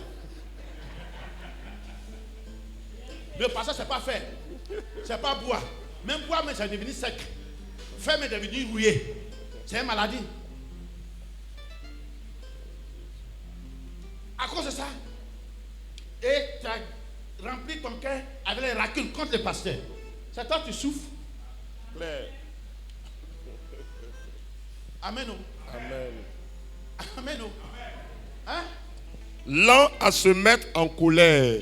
Le pasteur, ce n'est pas fait. Ce n'est pas boire. Même boire, mais c'est devenu sec. Faire, mais c'est devenu rouillé. C'est une maladie. À cause de ça. Et tu as rempli ton cœur avec les racunes contre le pasteur. C'est toi qui souffres. Amen. Amen. Amen. Hein? Lent à se mettre en colère.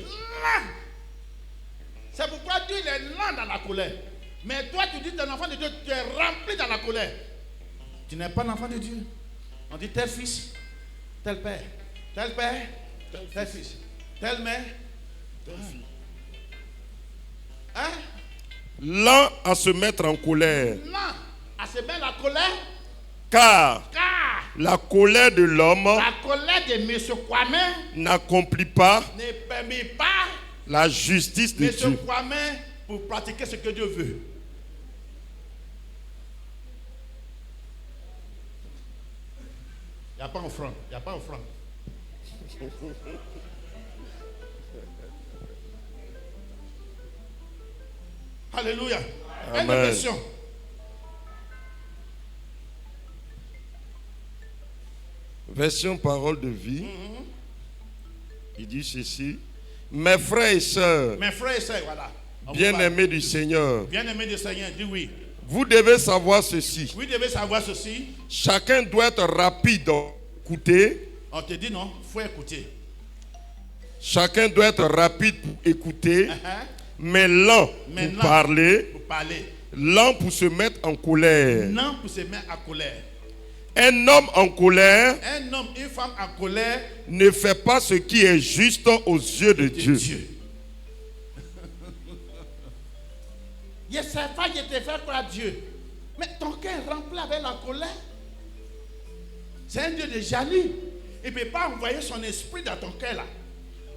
C'est pourquoi Dieu est lent dans la colère. Mais toi, tu dis que tu es un enfant de Dieu, tu es rempli dans la colère. Tu n'es pas un enfant de Dieu. On dit tel fils, tel père, tel fils, telle mère, telle fille. Hein? Lent à se mettre en colère. Lent à se mettre la colère. Car la colère de l'homme, la colère de M. Kwame n'accomplit pas ne permet pas la justice de M. Dieu. Kwame pour pratiquer ce que Dieu veut. Il n'y a pas offrande. Il n'y a pas offrande. Alléluia. Une Amen. question. Version parole de vie. Il dit ceci. Mes frères et sœurs, Mes frères et sœurs, voilà. bien-aimés du Seigneur, Bien-aimés du Seigneur, dis oui. vous devez savoir ceci. Vous devez savoir ceci. Chacun doit être rapide à écouter. On te dit non, il faut écouter. Chacun doit être rapide pour écouter, Uh-huh. mais lent Mais pour lent parler, pour parler. lent pour se mettre en colère. Non pour se mettre en colère. Un homme en colère Un homme, une femme en colère ne fait pas ce qui est juste aux yeux de Dieu. Je ne sais pas, je te fais quoi à Dieu. Mais ton cœur est rempli avec la colère. C'est un Dieu de jaloux. Il ne peut pas envoyer son esprit dans ton cœur là.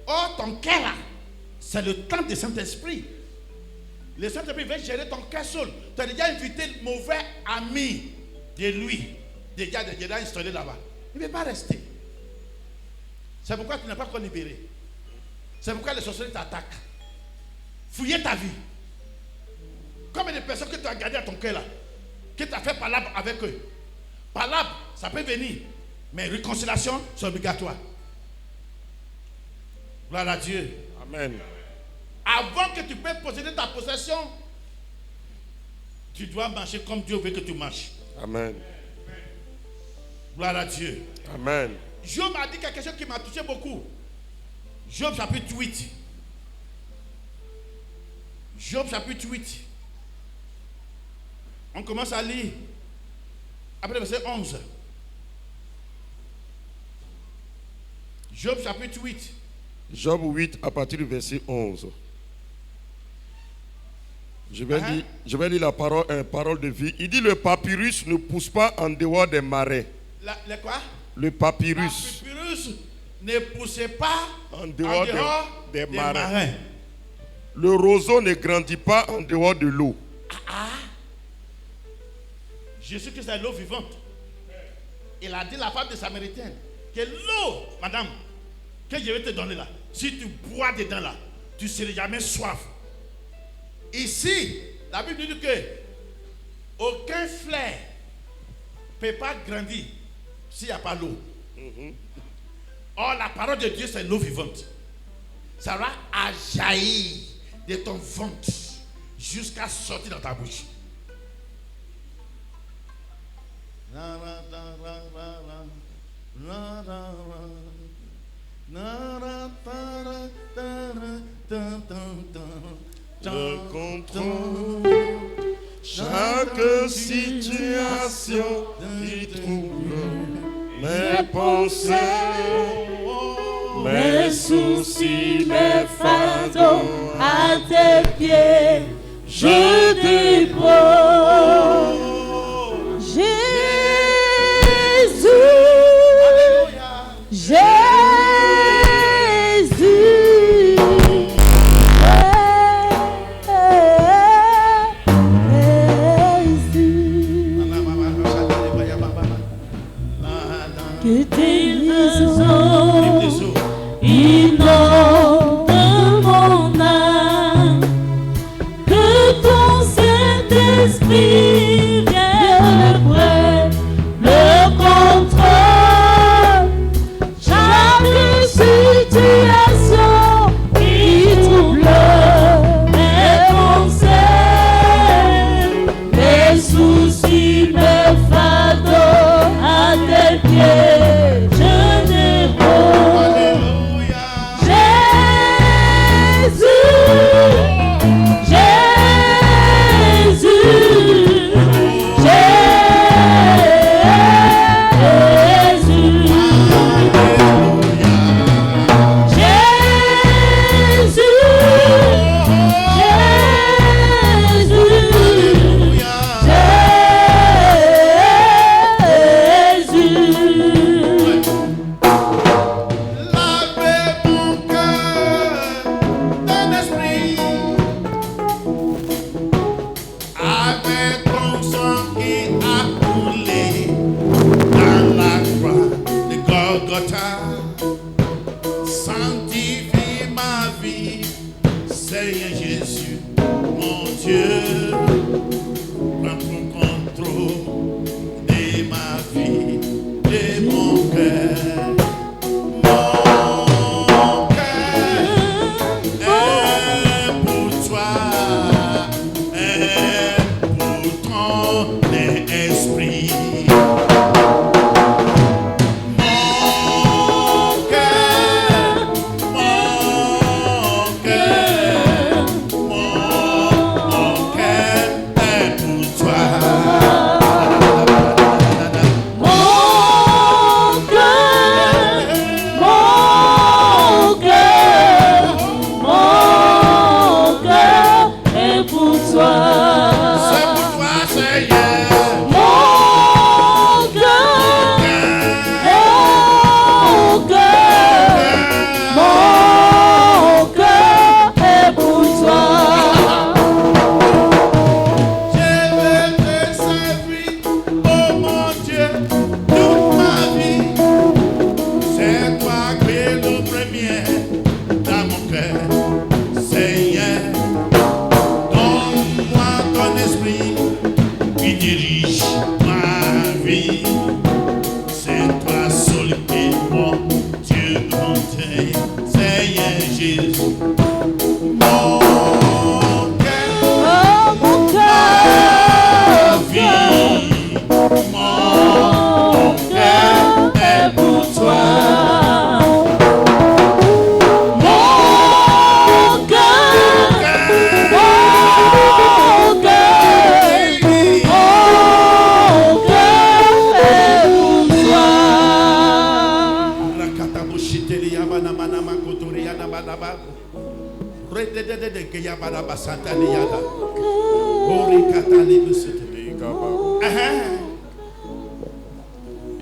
Or, ton cœur là, c'est le temps du Saint-Esprit. Le Saint-Esprit va gérer ton cœur seul. Tu as déjà invité le mauvais ami de lui. Déjà installé là-bas. Il ne peut pas rester. C'est pourquoi tu n'es pas encore libéré. C'est pourquoi les sorciers t'attaquent. Fouiller ta vie. Combien de personnes que tu as gardées à ton cœur là, que tu as fait palabre avec eux. Palabre, ça peut venir. Mais réconciliation, c'est obligatoire. Gloire à Dieu. Amen. Avant que tu puisses posséder ta possession, tu dois marcher comme Dieu veut que tu marches. Amen. Gloire à Dieu. Amen. Job a dit quelque chose qui m'a touché beaucoup. Job chapitre 8. Job chapitre 8. On commence à lire. Après le verset 11. Job chapitre 8. Job 8 à partir du verset 11. Je vais lire la parole de vie. Il dit le papyrus ne pousse pas en dehors des marais. Le quoi? Le papyrus. Le papyrus ne poussait pas En dehors des marins. marins. Le roseau ne grandit pas en dehors de l'eau. Jésus Christ est l'eau vivante. Il a dit à la femme de Samaritaine que l'eau, madame, que je vais te donner là, si tu bois dedans là, tu ne seras jamais soif. Ici, la Bible dit que aucun flair ne peut pas grandir s'il n'y a pas l'eau. Or, la parole de Dieu, c'est l'eau vivante. Ça va jaillir de ton ventre jusqu'à sortir dans ta bouche. Je contrôle chaque situation qui trouble mes pensées, soucis, mes fardeaux à tes pieds, je dépose. Jésus, que tes raisons inondent mon âme, que ton Saint-Esprit vienne près, le contrôle, chaque situation qui trouble mes pensées, mes soucis, mes fardeaux à tes pieds.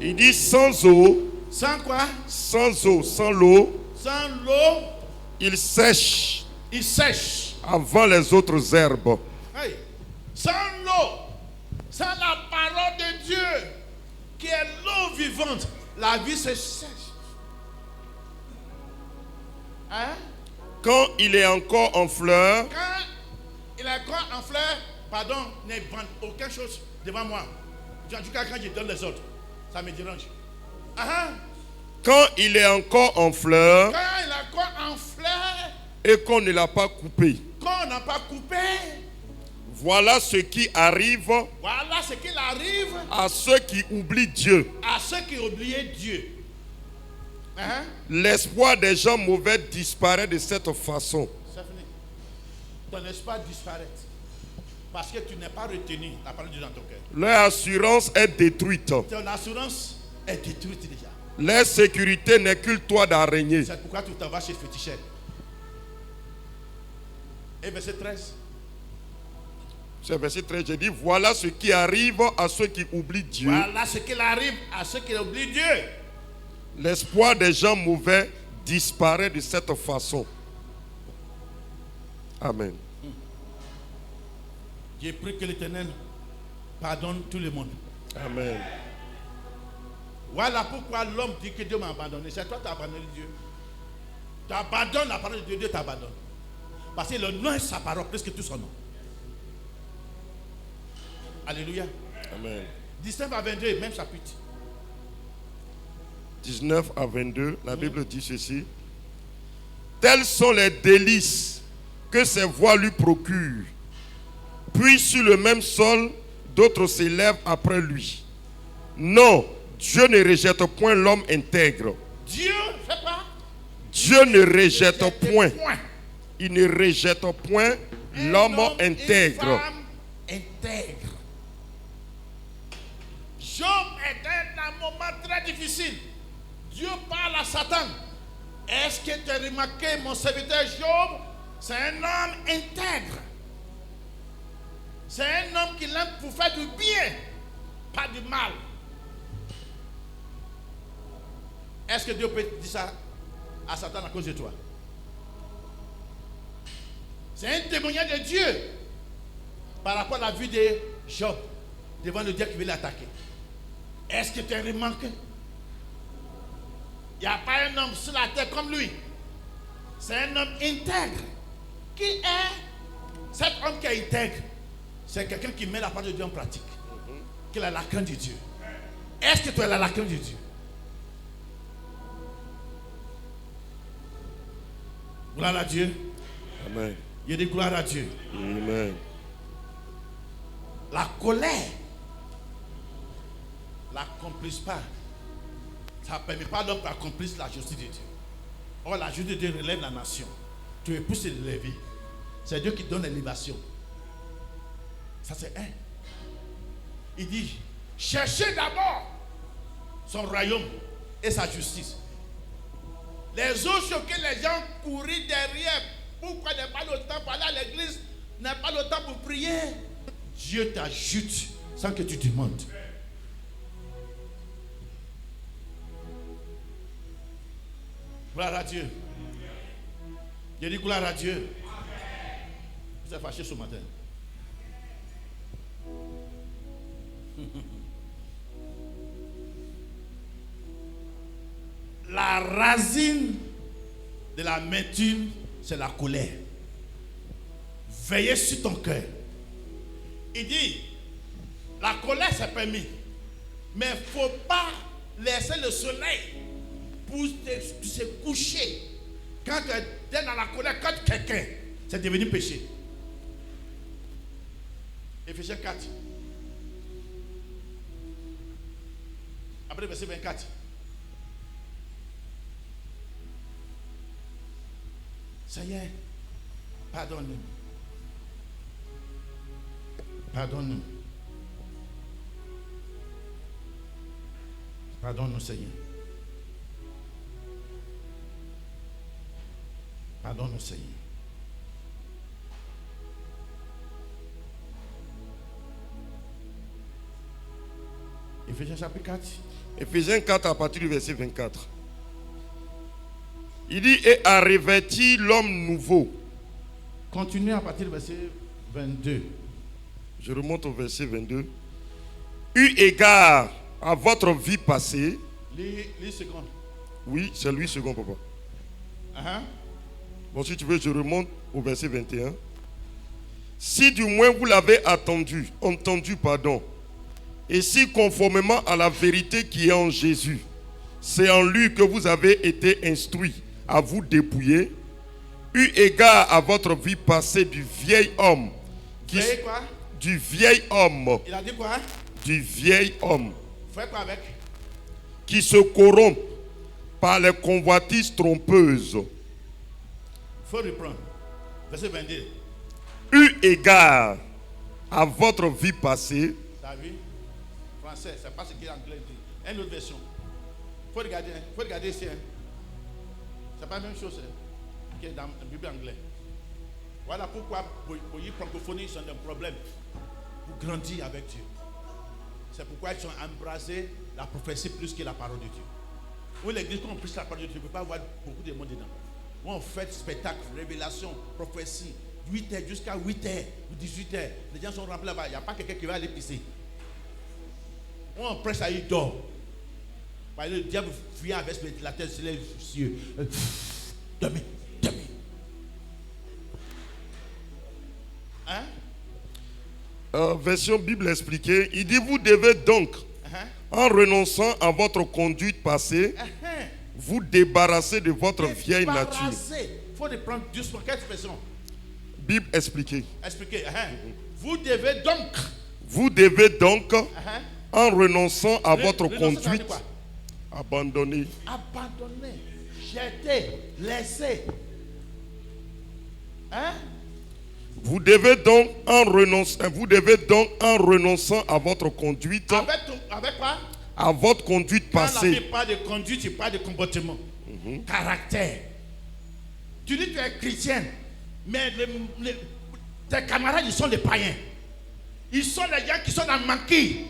Il dit sans eau. Sans quoi? Sans eau, sans l'eau. Sans l'eau. Il sèche. Il sèche. Avant les autres herbes. Hey. Sans l'eau. Sans la parole de Dieu. Qui est l'eau vivante. La vie se sèche. Hein? Quand il est encore en fleur. Quand il est encore en fleur. Pardon, ne vend aucune chose devant moi. En tout cas, quand je donne les autres, ça me dérange. Quand il est encore en fleur. Quand il est encore en fleur. Et qu'on ne l'a pas coupé. Qu'on n'a pas coupé. Voilà ce qui arrive. Voilà ce qui arrive. À ceux qui oublient Dieu. À ceux qui oublient Dieu. L'espoir des gens mauvais disparaît de cette façon. C'est fini. Ton espoir disparaît. Parce que tu n'es pas retenu la parole de Dieu dans ton cœur. Leur assurance est détruite. Ton assurance est détruite déjà. Leur sécurité n'est qu'une toile d'araignée. C'est pourquoi tu t'en vas chez féticheur. Et verset 13. C'est verset 13, j'ai dit, voilà ce qui arrive à ceux qui oublient Dieu. Voilà ce qu'il arrive à ceux qui oublient Dieu. L'espoir des gens mauvais disparaît de cette façon. Amen. J'ai pris que l'Éternel pardonne tout le monde. Amen. Voilà pourquoi l'homme dit que Dieu m'a abandonné. C'est toi qui as abandonné Dieu. Tu abandonnes la parole de Dieu, Dieu t'abandonne. Parce qu'il honore sa parole plus que tout son nom. Alléluia. Amen. 19 à 22, même chapitre. 19 à 22, la Bible dit ceci. Tels sont les délices que ses voix lui procurent. Puis sur le même sol, d'autres s'élèvent après lui. Non, Dieu ne rejette point l'homme intègre. Dieu fait quoi? Dieu ne rejette point. Il ne rejette point l'homme intègre. Une femme intègre. Job est dans un moment très difficile. Dieu parle à Satan. Est-ce que tu as remarqué mon serviteur Job? C'est un homme intègre. C'est un homme qui aime pour faire du bien, pas du mal. Est-ce que Dieu peut dire ça à Satan à cause de toi? C'est un témoignage de Dieu par rapport à la vie de Job devant le diable qui veut l'attaquer. Est-ce que tu as remarqué? Il n'y a pas un homme sur la terre comme lui. C'est un homme intègre. Qui est cet homme qui est intègre? C'est quelqu'un qui met la parole de Dieu en pratique. Qui a la crainte de Dieu. Est-ce que tu as la crainte de Dieu? Gloire à Dieu. Amen. Il dit gloire à Dieu. Amen. La colère n'accomplisse pas. Ça ne permet pas l'homme d'accomplir la justice de Dieu. Or, la justice de Dieu relève la nation. Tu es poussé de l'élever. C'est Dieu qui donne l'élévation. Ça, c'est un. Il dit, cherchez d'abord son royaume et sa justice. Les autres choses que les gens courent derrière, pourquoi n'a pas le temps pour aller à l'église, n'a pas le temps pour prier, Dieu t'ajoute sans que tu demandes. Gloire à Dieu. Je dis gloire à Dieu. Vous êtes fâché ce matin. La racine de la l'amertume, c'est la colère. Veillez sur ton cœur. Il dit, la colère c'est permis, mais il ne faut pas laisser le soleil pour se coucher. Quand tu es dans la colère, quand quelqu'un, c'est devenu péché. Éphésiens 4. Après verset 24. Ça y est, pardonne-nous. Pardonne-nous. Pardonne-nous, Seigneur. Pardonne-nous, Seigneur. Éphésiens chapitre 4. Éphésiens 4 à partir du verset 24. Il dit, et a revêti l'homme nouveau. Continuez à partir du verset 22. Je remonte au verset 22. Eu égard à votre vie passée. Lis seconde. Oui, c'est lui second, papa. Uh-huh. Bon, si tu veux, je remonte au verset 21. Si du moins vous l'avez entendu, et si conformément à la vérité qui est en Jésus, c'est en lui que vous avez été instruits à vous dépouiller, eu égard à votre vie passée du vieil homme. Quoi? Du vieil homme. Il a dit quoi? Du vieil homme. Fais quoi avec? Qui se corrompt par les convoitises trompeuses. Il faut reprendre. Verset 22. Eu égard à votre vie passée. T'as vu? Français, c'est pas ce qu'il est anglais dit. Une autre version. faut regarder ici. Hein. C'est pas la même chose que dans la Bible anglaise. Voilà pourquoi pour les francophones sont un problème pour grandir avec Dieu. C'est pourquoi ils ont embrassé la prophétie plus que la parole de Dieu. Où l'église, quand on prêche la parole de Dieu, tu ne peux pas avoir beaucoup de monde dedans. Où on fait spectacle, révélation, prophétie, 8h jusqu'à 8h ou 18h. Les gens sont remplis là-bas. Il n'y a pas quelqu'un qui va aller pisser. Où on prêche à il dort. Le diable vient avec la tête sur les cieux. Dormez. Hein? Version Bible expliquée, il dit vous devez donc, en renonçant à votre conduite passée, vous débarrasser de votre vieille nature. Il faut prendre doucement. Quelle expression? Bible expliquée. Expliquez. Vous devez donc, en renonçant à votre conduite, abandonner, jeter, laisser. Hein? Vous devez donc en renonçant à votre conduite. Avec quoi? À votre conduite passée. Quand on ne parle pas de conduite, il parle de comportement. Caractère. Tu dis que tu es chrétien, mais tes camarades, ils sont des païens. Ils sont les gens qui sont dans maquis.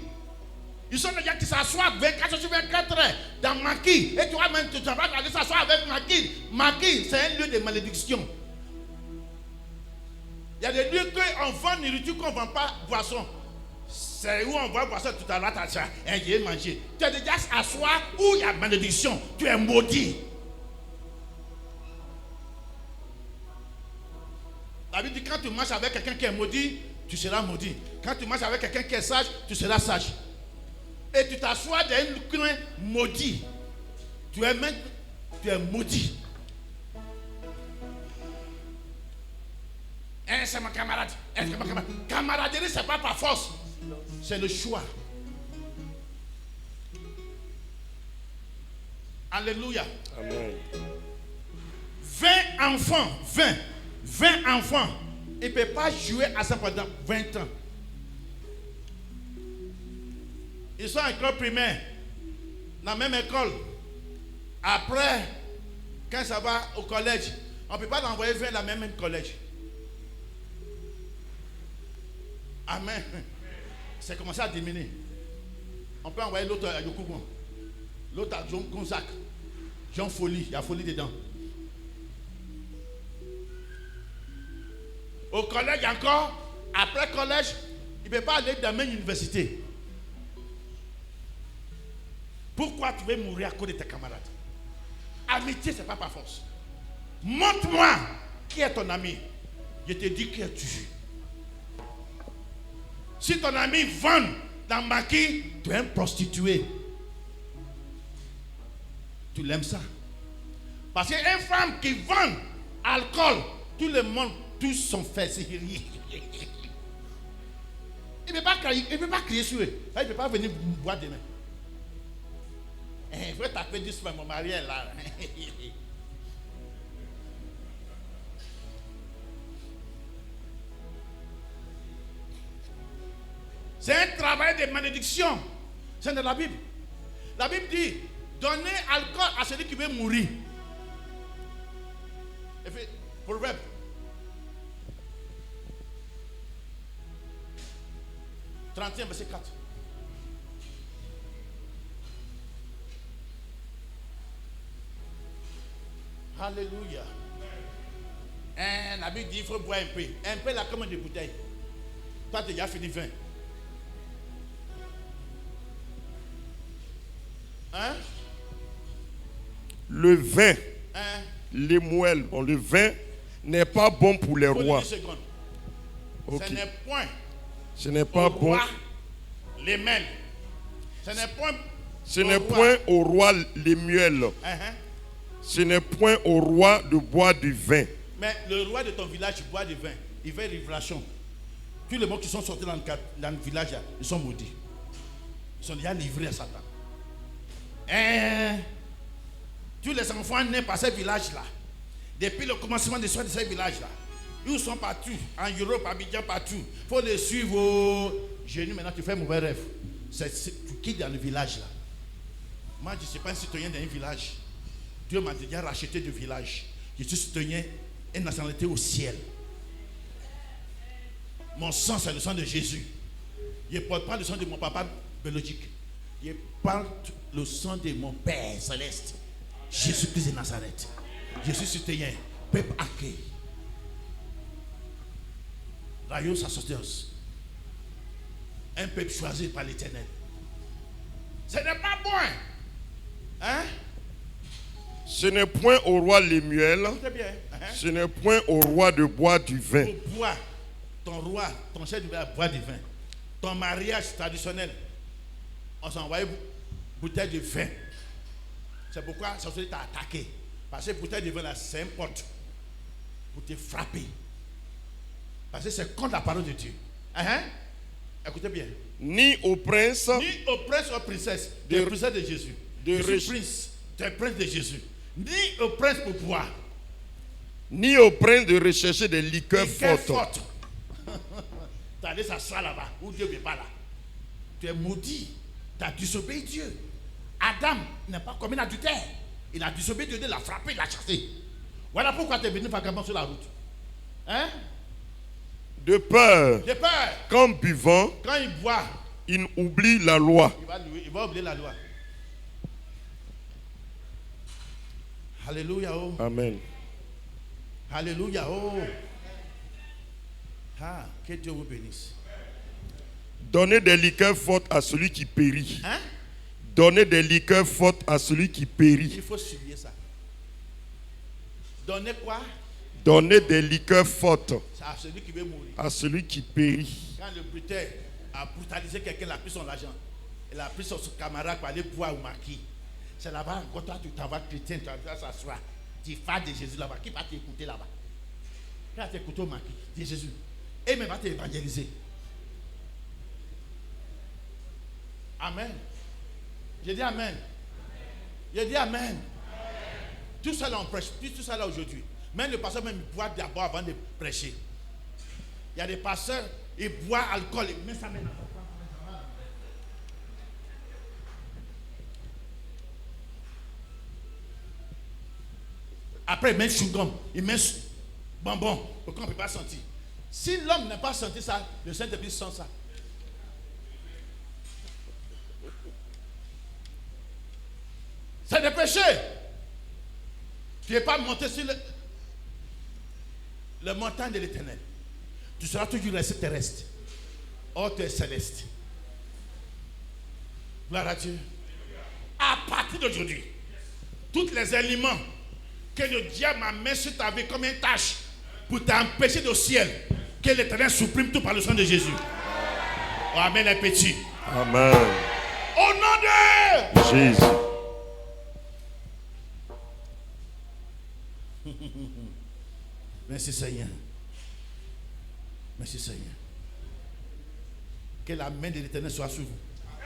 Ils sont les gens qui s'assoient 24 sur 24 heures dans maquis. Et tu vas même te aller s'asseoir avec maquis. Maquis, c'est un lieu de malédiction. Il y a des lieux qu'on vend nourriture, qu'on ne vend pas boisson. C'est où on vend boisson tout à l'heure, tu as j'ai mangé. Tu es déjà assoir où il y a malédiction. Tu es maudit. La Bible dit quand tu marches avec quelqu'un qui est maudit, tu seras maudit. Quand tu marches avec quelqu'un qui est sage, tu seras sage. Et tu t'assois dans un coin maudit. Tu es maudit. C'est mon camarade. Camaraderie, ce n'est pas par force. C'est le choix. Alléluia. Amen. 20 enfants. Il ne peut pas jouer à ça pendant 20 ans. Ils sont en école primaire. Dans la même école. Après, quand ça va au collège, on ne peut pas l'envoyer vers la même collège. Amen. C'est commencé à diminuer. On peut envoyer l'autre à Yokougon, l'autre à John Gonzac, Jean Folie, il y a folie dedans. Au collège encore, après collège, il ne peut pas aller dans la même université. Pourquoi tu veux mourir à cause de tes camarades? Amitié, ce n'est pas par force. Montre-moi qui est ton ami. Je te dis qui es-tu. Si ton ami vend dans maquis, tu es un prostitué. Tu l'aimes ça? Parce qu'une femme qui vend alcool, tout le monde, tous sont faits. Il ne peut pas crier sur eux. Il ne peut pas venir boire demain. Il faut taper 10 fois, mon mari est là. C'est un travail de malédiction. C'est de la Bible. La Bible dit, donnez alcool à celui qui veut mourir. Et puis, Proverbe. « 31, verset 4. Alléluia. La Bible dit, il faut boire un peu. Un peu là comme des bouteilles. Toi, tu as déjà fini 20. Hein? Le vin, les moelles, le vin n'est pas bon pour les rois. Okay. Ce n'est pas bon. Les mêmes. Ce n'est point au roi les miels. Ce n'est point au roi de boire du vin. Mais le roi de ton village boit du vin. Il fait révélation. Tous les mots qui sont sortis dans le village, ils sont maudits. Ils sont déjà livrés à Satan. Tous les enfants nés par ce village-là, depuis le commencement de l'histoire de ce village-là, ils sont partout, en Europe, à Abidjan, partout. Il faut les suivre au genou. Maintenant, tu fais mauvais rêve. Tu quittes dans le village-là. Moi, je ne suis pas un citoyen d'un village. Dieu m'a déjà racheté du village. Je suis citoyen et nationalité au ciel. Mon sang, c'est le sang de Jésus. Je ne porte pas le sang de mon papa biologique. Je porte le sang de mon Père céleste. Jésus-Christ de Nazareth. Je suis citoyen. Peuple accueilli. Rayon sacerdoce. Un peuple choisi par l'Éternel. Ce n'est pas bon. Hein? Ce n'est point au roi Lémuel. Très bien. Ce n'est point au roi de boire du vin. Pour boire, ton roi, ton chef du village boire du vin. Ton mariage traditionnel, on s'envoyait bouteille de vin. C'est pourquoi la sorcellerie t'a attaqué. Parce que bouteille de vin là, c'est un porte pour te frapper. Parce que c'est contre la parole de Dieu. Écoutez bien. Ni au prince. Ni au prince ou aux princesses. Des princesses de Jésus. Je suis prince. Tu es prince de Jésus. Ni au prince pour boire. Ni au prince de rechercher des liqueurs fortes. Tu as allé s'asseoir là-bas, où Dieu n'est pas là. Tu es maudit. Tu as disobéi Dieu. Adam n'est pas commis adultère. Il a disobéi Dieu, il l'a frappé, il l'a chassé. Voilà pourquoi tu es venu vagabond sur la route. Hein? De peur. De peur. Qu'en buvant, quand il boit, il oublie la loi. Il va oublier la loi. Alléluia. Oh. Amen. Alléluia. Oh. Ah, que Dieu vous bénisse. Donnez des liqueurs fortes à celui qui périt. Hein? Donnez des liqueurs fortes à celui qui périt. Il faut suivre ça. Donnez quoi? Donnez des liqueurs fortes à celui qui veut mourir. À celui qui périt. Quand le buteur a brutalisé quelqu'un, il a pris son argent. Il a pris son camarade pour aller boire au maquis. C'est là-bas, quand toi tu t'en vas chrétien, tu vas s'asseoir. Tu fais de Jésus là-bas. Qui va t'écouter là-bas? Qui va t'écouter au maquis? Dis Jésus. Et même va t'évangéliser. Amen. J'ai dit Amen. J'ai dit Amen. Tout ça là on prêche. Tout ça là aujourd'hui. Même le pasteur même boit d'abord avant de prêcher. Il y a des pasteurs, ils boivent alcool, ils mettent ça maintenant. Après, il met chewing-gum, il met bonbon, pour qu'on ne peut pas sentir. Si l'homme n'a pas senti ça, le Saint-Esprit sent ça. C'est des péchés. Tu n'es pas monté sur le montagne de l'Éternel. Tu seras toujours resté terrestre. Or, tu es céleste. Gloire à Dieu. À partir d'aujourd'hui, tous les aliments que le diable a mis sur ta vie comme une tâche pour t'empêcher de ciel, que l'Éternel supprime tout par le sang de Jésus. Oh, amen les petits. Amen. Au nom de Jésus. Merci Seigneur. Merci Seigneur. Que la main de l'Éternel soit sur vous.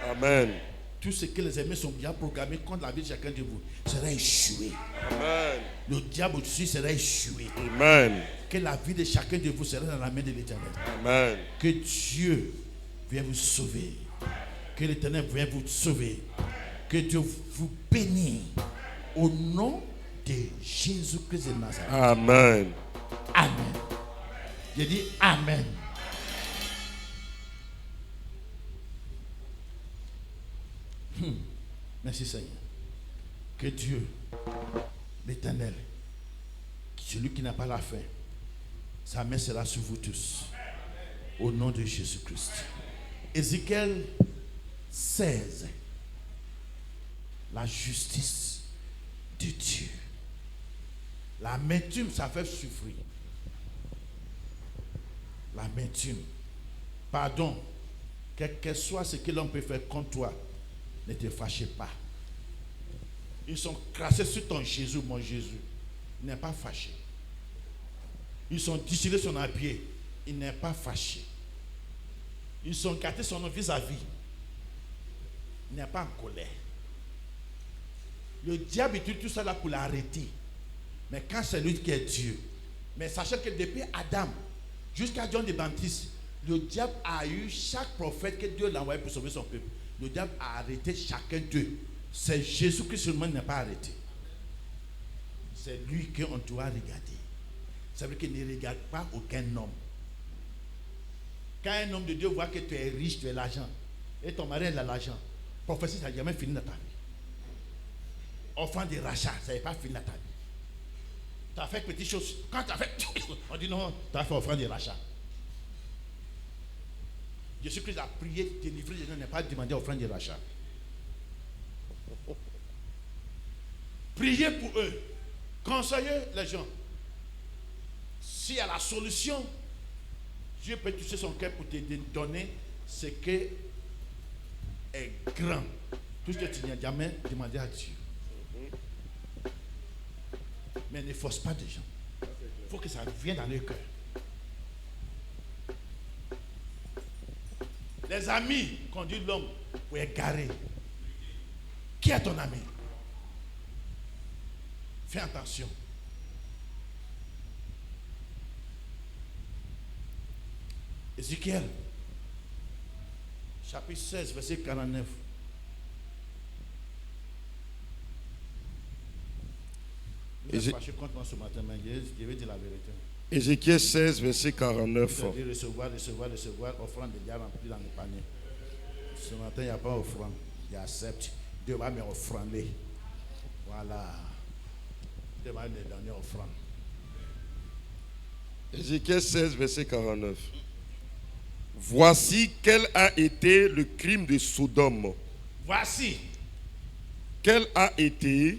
Amen. Tout ce que les ennemis sont bien programmés contre la vie de chacun de vous sera échoué. Amen. Le diable au-dessus sera échoué. Amen. Que la vie de chacun de vous sera dans la main de l'Éternel. Amen. Que Dieu vienne vous sauver. Que l'Éternel vienne vous sauver. Que Dieu vous bénisse. Au nom de Jésus-Christ de Nazareth. Amen. Amen. J'ai dit Amen. Merci Seigneur. Que Dieu, l'Éternel, celui qui n'a pas la fin, sa main sera sur vous tous. Au nom de Jésus-Christ. Ézéchiel 16. La justice de Dieu. L'amertume, ça fait souffrir. L'amertume. Pardon. Quel que soit ce que l'on peut faire contre toi, ne te fâchez pas. Ils sont crassés sur ton Jésus, mon Jésus. Il n'est pas fâché. Ils sont déchirés son habillé. Il n'est pas fâché. Ils sont gâtés son vis-à-vis. Il n'est pas en colère. Le diable utilise tout ça là pour l'arrêter. Mais quand c'est lui qui est Dieu. Mais sachez que depuis Adam jusqu'à John le Baptiste, le diable a eu chaque prophète que Dieu l'a envoyé pour sauver son peuple. Le diable a arrêté chacun d'eux C'est Jésus-Christ seulement qui n'a pas arrêté. C'est lui qu'on doit regarder. Ça veut dire qu'il ne regarde pas aucun homme. Quand un homme de Dieu voit que tu es riche, tu as l'argent, et ton mari a l'argent, prophétie, ça n'a jamais fini dans ta vie. Offrande de rachat, ça n'est pas fini dans ta vie. Tu as fait petites choses. Quand tu as fait, on dit non, tu as fait offrande de rachat. Jésus-Christ a prié, délivré les gens, n'a pas demandé offrande de rachat. Priez pour eux. Conseillez les gens. S'il y a la solution, Dieu peut toucher son cœur pour te donner ce qui est grand. Tout ce que tu n'as jamais demandé à Dieu. Mais ne force pas des gens. Il faut que ça vienne dans leur cœur. Les amis conduisent l'homme pour égarer. Qui est ton ami? Fais attention. Ézéchiel, chapitre 16, verset 49. Je ne suis pas fâché contre moi ce matin, mais je vais dire la vérité. Ézéchiel 16, verset 49. C'est-à-dire recevoir, offrande de diable remplie dans le panier. Ce matin, il n'y a pas offrande, il accepte. Dieu va me offrander. Voilà. Dieu va me donner offrande. Ézéchiel 16, verset 49. Voici quel a été le crime de Sodome. Voici. Quel a été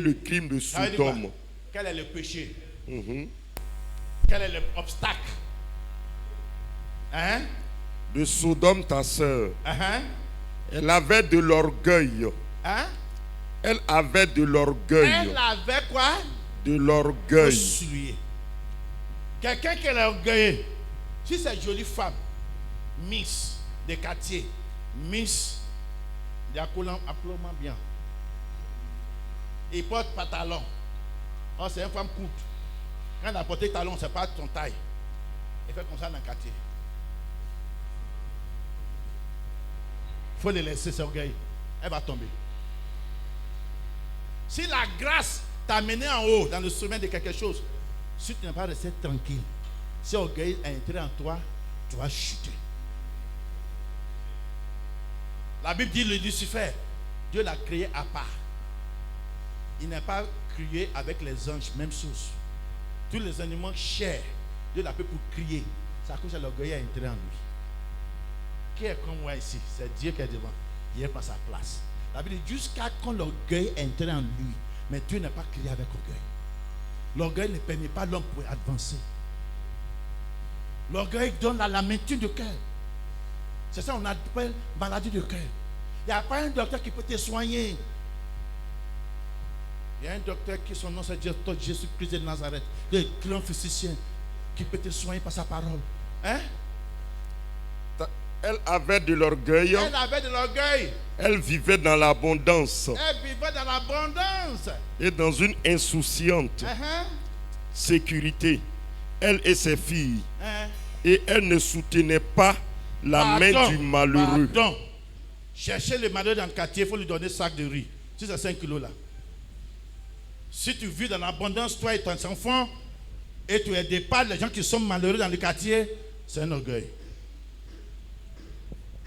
le crime de Sodome. Quel est le péché? Mhm. Quel est l'obstacle? Hein? De Sodome, ta sœur. Uh-huh. Elle avait de l'orgueil. Hein? Elle avait de l'orgueil. Elle avait quoi? De l'orgueil. Souillé. Quelqu'un qui est orgueilleux. Si c'est jolie femme, Miss des quartiers, Miss d'appelant bien. Il porte pantalon. Oh, c'est une femme courte. Quand elle a porté talon, c'est pas ton taille. Elle fait comme ça dans le quartier. Il faut les laisser s'orgueiller. Elle va tomber. Si la grâce t'a mené en haut dans le sommet de quelque chose, si tu n'es pas resté tranquille, si l'orgueil est entré en toi, tu vas chuter. La Bible dit le Lucifer, Dieu l'a créé à part. Il n'est pas créé avec les anges, même chose. Tous les animaux chers, Dieu l'a fait pour crier. C'est à cause de l'orgueil est entré en lui. Qui est comme moi ici? C'est Dieu qui est devant. Dieu prend sa place. La Bible dit jusqu'à quand l'orgueil est entré en lui. Mais Dieu n'a pas créé avec orgueil. L'orgueil ne permet pas l'homme pour avancer. L'orgueil donne la l'amertume du cœur. C'est ça qu'on appelle maladie du cœur. Il n'y a pas un docteur qui peut te soigner. Il y a un docteur qui son nom c'est Jésus-Christ de Nazareth, le grand physicien qui peut te soigner par sa parole. Hein? Elle avait de l'orgueil. Elle avait de l'orgueil. Elle vivait dans l'abondance. Elle vivait dans l'abondance. Et dans une insouciante sécurité. Elle et ses filles. Et elle ne soutenait pas la main du malheureux. Pardon. Cherchez le malheureux dans le quartier, il faut lui donner un sac de riz. Si c'est 5 kilos là. Si tu vis dans l'abondance, toi et ton enfant, et tu aides pas les gens qui sont malheureux dans le quartier, c'est un orgueil.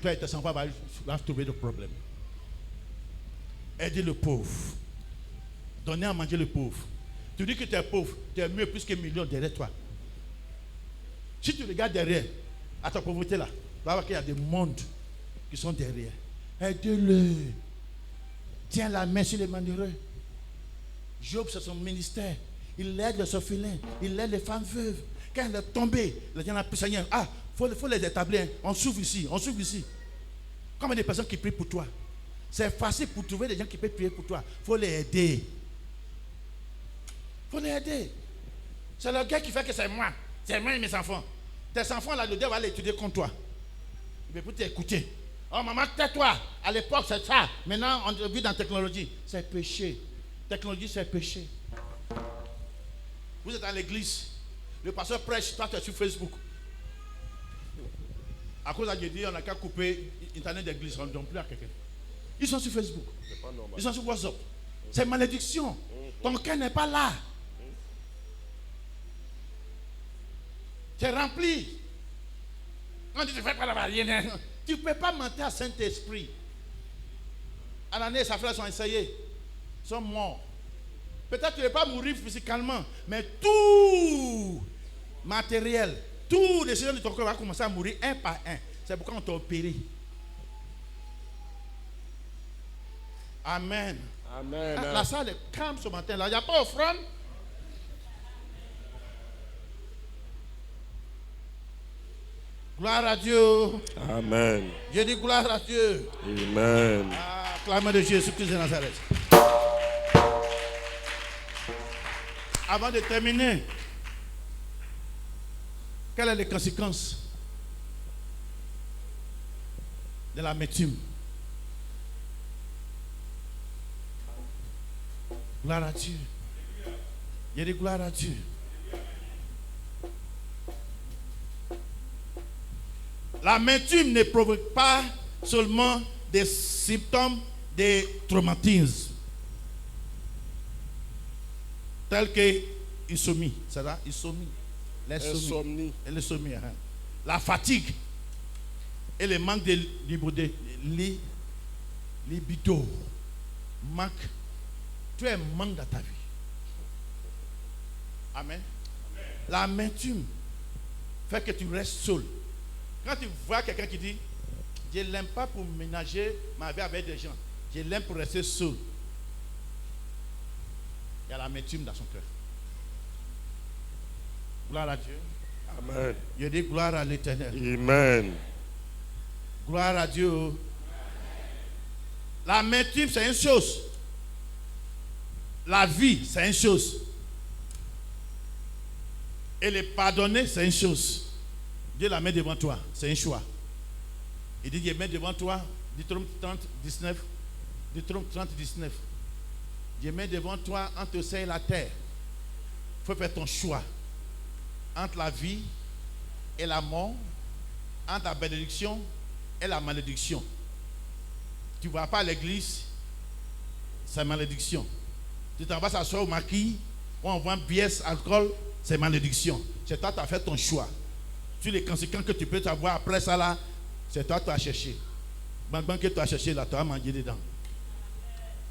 Toi et tes enfants vont trouver des problèmes. Aider le pauvre. Donner à manger le pauvre. Tu dis que tu es pauvre, tu es mieux plus que millions derrière toi. Si tu regardes derrière, à ta pauvreté là, tu vas voir qu'il y a des mondes qui sont derrière. Aide-le. Tiens la main sur les malheureux. Job, c'est son ministère. Il aide les orphelins. Il aide les femmes veuves. Quand elle est tombée, les gens ont pu Seigneur. Ah, il faut les établir. On s'ouvre ici. On s'ouvre ici. Comme des personnes qui prient pour toi. C'est facile pour trouver des gens qui peuvent prier pour toi. Il faut les aider. Il faut les aider. C'est le gars qui fait que c'est moi. C'est moi et mes enfants. Tes enfants, là, le diable va les étudier contre toi. Il veut t'écouter. Oh, maman, tais-toi. À l'époque, c'est ça. Maintenant, on vit dans la technologie. C'est péché. Technologie, c'est péché. Vous êtes à l'église. Le pasteur prêche. Toi, tu es sur Facebook. À cause de Dieu, on n'a qu'à couper Internet d'église. On ne donne plus à quelqu'un. Ils sont sur Facebook. C'est pas normal. Ils sont sur WhatsApp. C'est malédiction. Ton cœur n'est pas là. Tu es rempli. Quand tu te fais pas la barrière, tu ne peux pas mentir à Saint-Esprit. Ananias et sa frère sont essayés. Ils sont morts. Peut-être que tu ne vas pas mourir physiquement, mais tout matériel, tous les cellules de ton corps vont commencer à mourir un par un. C'est pourquoi on t'a opéré. Amen. Amen. La salle est calme ce matin là. Il n'y a pas d'offrande. Gloire à Dieu. Amen. Je dis gloire à Dieu. Amen. Acclamez de Jésus-Christ de Nazareth. Avant de terminer, quelles sont les conséquences de l'amertume? Gloire à Dieu. Je dis gloire à Dieu. L'amertume ne provoque pas seulement des symptômes de traumatisme, tels que l'insomnie, c'est ça, l'insomnie, l'insomnie, la fatigue et le manque de libido, tu es manque dans ta vie. Amen. L'amertume fait que tu restes seul. Quand tu vois quelqu'un qui dit, je ne l'aime pas pour ménager ma vie avec des gens, je l'aime pour rester seul, il y a l'amertume dans son cœur. Gloire à Dieu. Amen. Je dis gloire à l'Éternel. Amen. Gloire à Dieu. L'amertume, c'est une chose. La vie, c'est une chose. Et le pardonner, c'est une chose. Dieu la met devant toi, c'est un choix. Il dit, Dieu met devant toi, Deutéronome 30, 19. Deutéronome 30, 19. Dieu met devant toi entre le ciel et la terre. Il faut faire ton choix. Entre la vie et la mort, entre la bénédiction et la malédiction. Tu ne vas pas à l'église, c'est malédiction. Tu t'en vas s'asseoir au maquis, où on vend bière, alcool, c'est malédiction. C'est toi qui as fait ton choix. Sur les conséquences que tu peux avoir après ça là, c'est toi qui as cherché. Banque que tu as cherché là, tu as mangé dedans.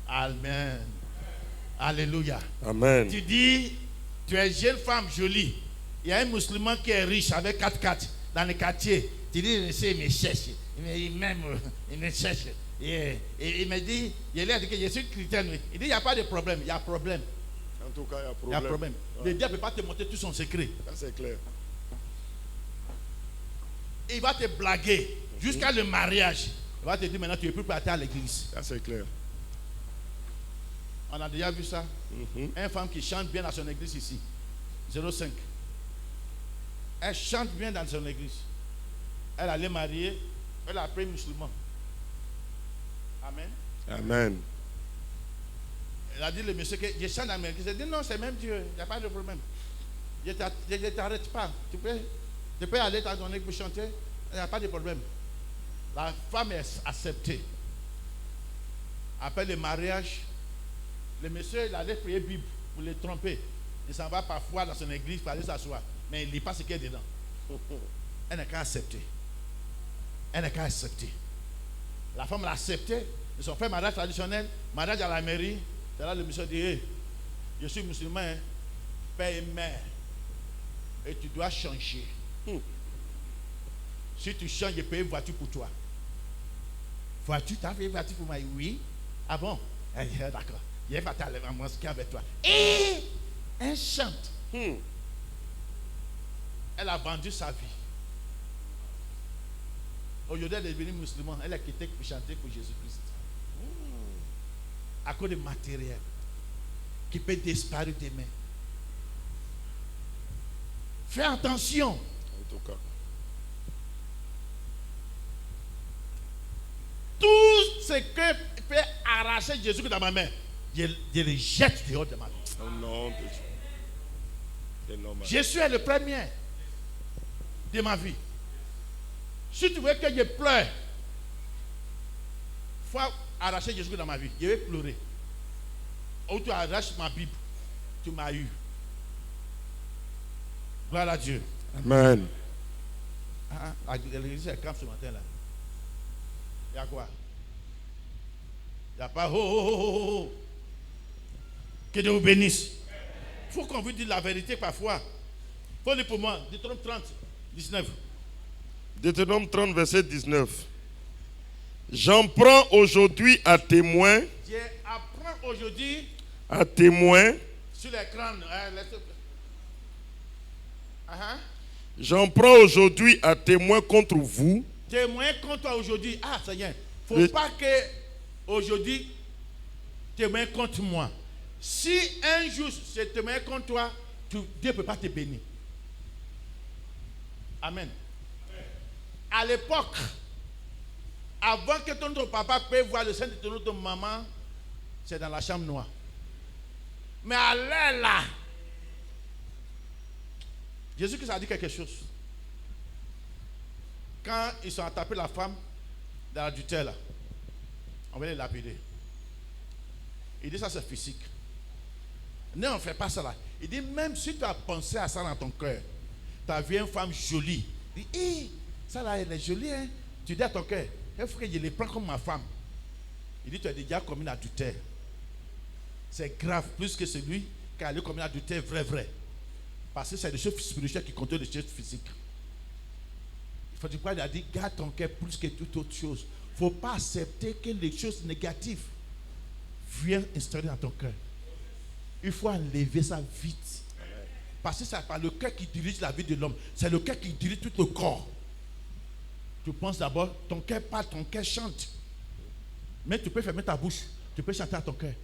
Amen. Alléluia. Amen. Tu dis, tu es jeune femme jolie. Il y a un musulman qui est riche avec 4x4 dans le quartier. Tu dis, il me cherche. Il me cherche. Et il me dit, il a dit que je suis chrétien. Il dit, il n'y a pas de problème. Il y a problème. En tout cas, il y a problème. Il y a problème. Ouais. Le diable ne peut pas te montrer tout son secret. Ça, c'est clair. Il va te blaguer jusqu'à le mariage. Il va te dire maintenant tu ne peux plus partir à l'église. Ça, c'est clair. On a déjà vu ça. Une femme qui chante bien dans son église ici. 05. Elle chante bien dans son église. Elle allait marier. Elle a pris musulman. Amen. Amen. Elle a dit le monsieur que je chante dans mon église. Elle dit non, c'est même Dieu. Il n'y a pas de problème. Je ne t'arrête pas. Tu peux aller dans ton église pour chanter. Il n'y a pas de problème. La femme est acceptée. Après le mariage, le monsieur il allait prier Bible pour le tromper. Il s'en va parfois dans son église pour aller s'asseoir. Mais il ne lit pas ce qu'il y a dedans. Elle n'est qu'à accepter. Elle n'est qu'à accepter. La femme l'a accepté. Ils ont fait mariage traditionnel, mariage à la mairie. C'est là le monsieur dit, hey, je suis musulman, hein, père et mère. Et tu dois changer. Si tu changes, je paye une voiture pour toi. Voiture, tu as fait une voiture pour moi? Oui. Ah bon? D'accord. Je vais t'aller à mosquée avec toi. Et elle chante. Elle a vendu sa vie. Aujourd'hui, elle est devenue musulmane. Elle a quitté pour chanter pour Jésus-Christ. À cause de matériel qui peut disparaître demain. Fais attention. En tout cas. Tout ce que peut arracher Jésus dans ma main, je le jette dehors de ma vie. Au nom de Dieu. C'est normal. Jésus est le premier de ma vie. Si tu veux que je pleure, il faut arracher Jésus dans ma vie, je vais pleurer. Ou tu arraches ma Bible, tu m'as eu. Gloire à Dieu. Amen. L'église est calme ce matin là. Il y a quoi? Il n'y a pas oh. Que Dieu vous bénisse. Il faut qu'on vous dise la vérité parfois. Il faut dire pour moi, Deutéronome 30, 19. Deutéronome 30, verset 19. J'en prends aujourd'hui à témoin. Je apprends aujourd'hui. À témoin. Sur l'écran. J'en prends aujourd'hui à témoin contre vous. Témoin contre toi aujourd'hui. Ah, ça y est. Il ne faut pas que aujourd'hui témoin contre moi. Si un jour c'est témoin contre toi, Dieu ne peut pas te bénir. Amen. À l'époque, avant que ton papa puisse voir le sein de ton maman, c'est dans la chambre noire. Mais à l'heure là, Jésus-Christ a dit quelque chose. Quand ils ont tapé la femme dans l'adultère là, on va les lapider. Il dit ça c'est physique. Non, on ne fait pas ça là. Il dit même si tu as pensé à ça dans ton cœur, tu as vu une femme jolie. Il dit, ça là elle est jolie hein. Tu dis à ton cœur, il faut que je les prends comme ma femme. Il dit tu as déjà commis l'adultère. C'est grave plus que celui qui a allé commettre l'adultère vrai. Parce que c'est des choses spirituelles qui contrôlent les choses physiques. Il faut dire quoi? Il a dit garde ton cœur plus que toute autre chose. Il ne faut pas accepter que les choses négatives viennent installer dans ton cœur. Il faut enlever ça vite. Parce que c'est pas le cœur qui dirige la vie de l'homme. C'est le cœur qui dirige tout le corps. Tu penses d'abord, ton cœur parle, ton cœur chante. Mais tu peux fermer ta bouche. Tu peux chanter à ton cœur.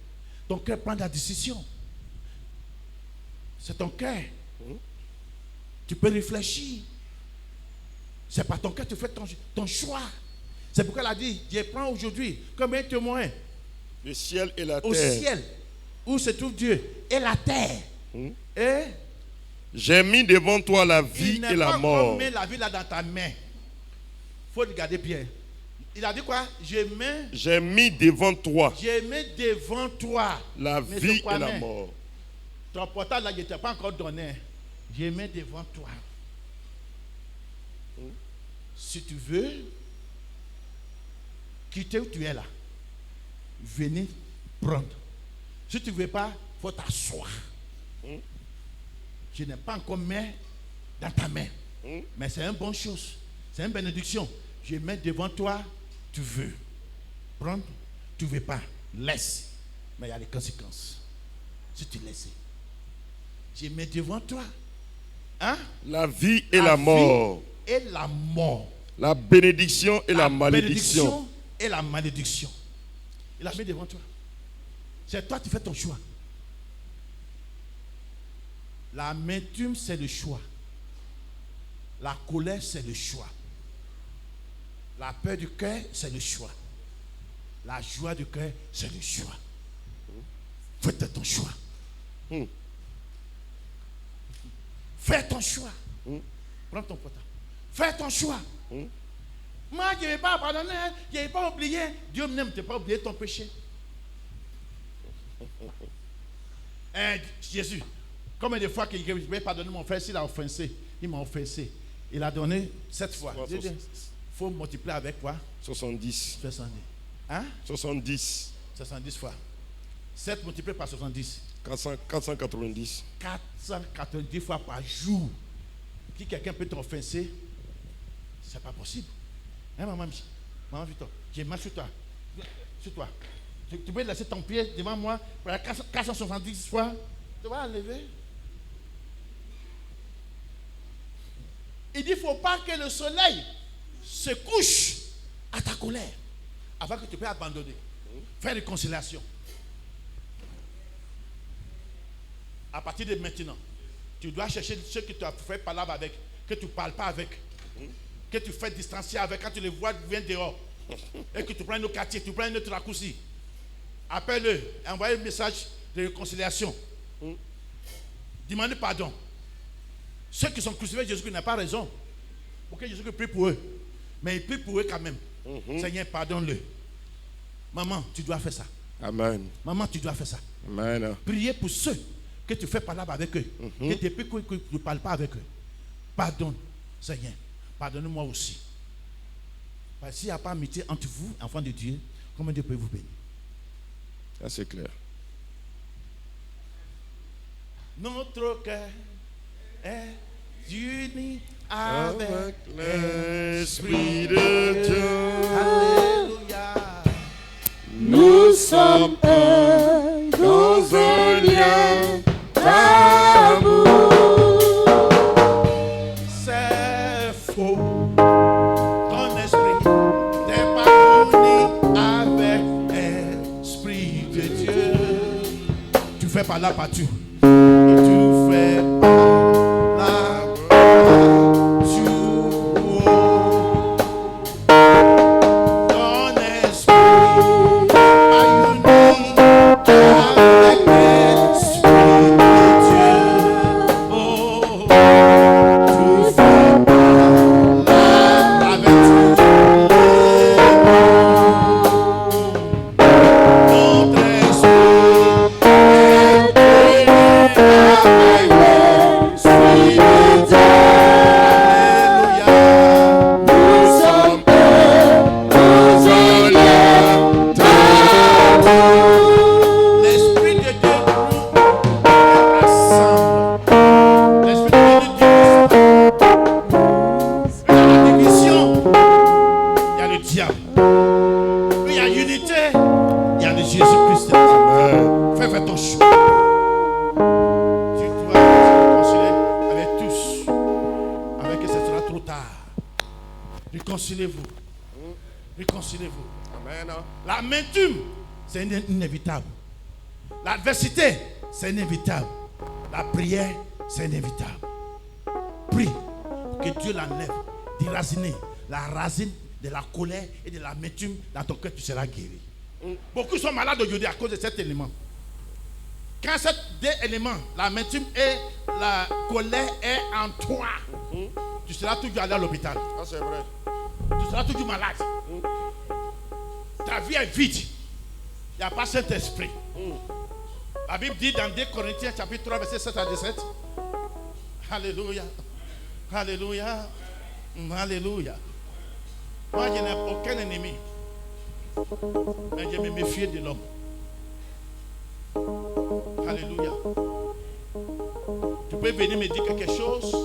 Ton cœur prend la décision. C'est ton cœur. Tu peux réfléchir. C'est par ton cœur que tu fais ton choix. C'est pourquoi elle a dit, je prends aujourd'hui comme un témoin. Le ciel et la terre. Au ciel, où se trouve Dieu, et la terre. Et j'ai mis devant toi la vie et la mort. Il met la vie là dans ta main. Il faut regarder bien. Il a dit quoi? J'ai mis devant toi. J'ai mis devant toi la vie et la mort. Ton portable là, je ne t'ai pas encore donné. J'ai mis devant toi. Si tu veux quitter où tu es là, venez prendre. Si tu ne veux pas, il faut t'asseoir. Je n'ai pas encore mis dans ta main. Mais c'est une bonne chose. C'est une bénédiction. Je mets devant toi, tu veux prendre, tu ne veux pas, laisse. Mais il y a des conséquences. Si tu laisses, je mets devant toi la vie et la mort. Et la mort. La bénédiction et la malédiction. Et la malédiction. Il a mis devant toi. C'est toi qui fais ton choix. L'amertume, c'est le choix. La colère, c'est le choix. La peur du cœur, c'est le choix. La joie du cœur, c'est le choix. Fais ton choix. Fais ton choix. Prends ton portable. Fais ton choix. Moi, je ne vais pas pardonner. Je ne vais pas oublier. Dieu n'aime pas oublier ton péché. Jésus, combien de fois que je vais pardonner mon frère s'il a offensé? Il m'a offensé. Il a donné 7 fois. Il faut multiplier avec quoi? 70. 70. 70. 70 fois. 7 multiplié par 70. 490. 490 fois par jour. Si quelqu'un peut t'offenser, c'est pas possible. Hein, maman, Victor, j'ai mal sur toi. Sur toi. Tu peux laisser ton pied devant moi pour 470 fois. Tu vas enlever. Il dit, il ne faut pas que le soleil se couche à ta colère avant que tu puisses abandonner. Faire réconciliation. À partir de maintenant, tu dois chercher ceux que tu as fait parler avec, que tu ne parles pas avec, que tu fais distancier avec, quand tu les vois, viens dehors. Et que tu prends un autre quartier, tu prends un autre raccourci. Appelle-le, envoie un message de réconciliation. Demande pardon. Ceux qui sont crucifiés, Jésus n'a pas raison. Pour que Jésus prie pour eux. Mais il prie pour eux quand même. Seigneur, pardonne-le. Maman, tu dois faire ça. Amen. Maman, tu dois faire ça. Amen. Priez pour ceux que tu fais parler avec eux. Que depuis que tu ne parles pas avec eux. Pardonne, Seigneur. Pardonne-moi aussi. Parce que s'il n'y a pas amitié entre vous, enfants de Dieu, comment Dieu peut vous bénir? Ça c'est clair. Notre cœur est uni Avec l'Esprit de Dieu. Alléluia. Nous sommes un dans un lien d'amour. C'est faux. Ton esprit n'est pas uni avec l'Esprit de Dieu. Tu fais par là partout. Et tu fais par là partout. Ton esprit n'est pas uni avec l'Esprit de Dieu. Oh, tu fais par là avec notre esprit est l'Esprit de Dieu rassemble. L'Esprit de Dieu dans la division, il y a le diable. Il y a l'unité, il y a le Jésus-Christ. Fais ton choix. Tu dois te réconcilier avec tous. Avec que ce sera trop tard. Réconciliez-vous. Réconciliez-vous. Amen. L'amertume, c'est inévitable. L'adversité, c'est inévitable. La prière, c'est inévitable. Prie pour que Dieu l'enlève, déraciner la racine de la colère et de l'amertume dans ton cœur, tu seras guéri. Beaucoup sont malades aujourd'hui à cause de cet élément. Quand ces deux éléments, l'amertume et la colère, est en toi, tu seras toujours allé à l'hôpital. Ça c'est vrai. Tu seras toujours malade. Ta vie est vide. Il n'y a pas Saint-Esprit. La Bible dit dans 2 Corinthiens chapitre 3 verset 7 à 17. Alléluia. Alléluia. Alléluia. Moi je n'ai aucun ennemi. Mais je me méfie de l'homme. Alléluia. Tu peux venir me dire quelque chose.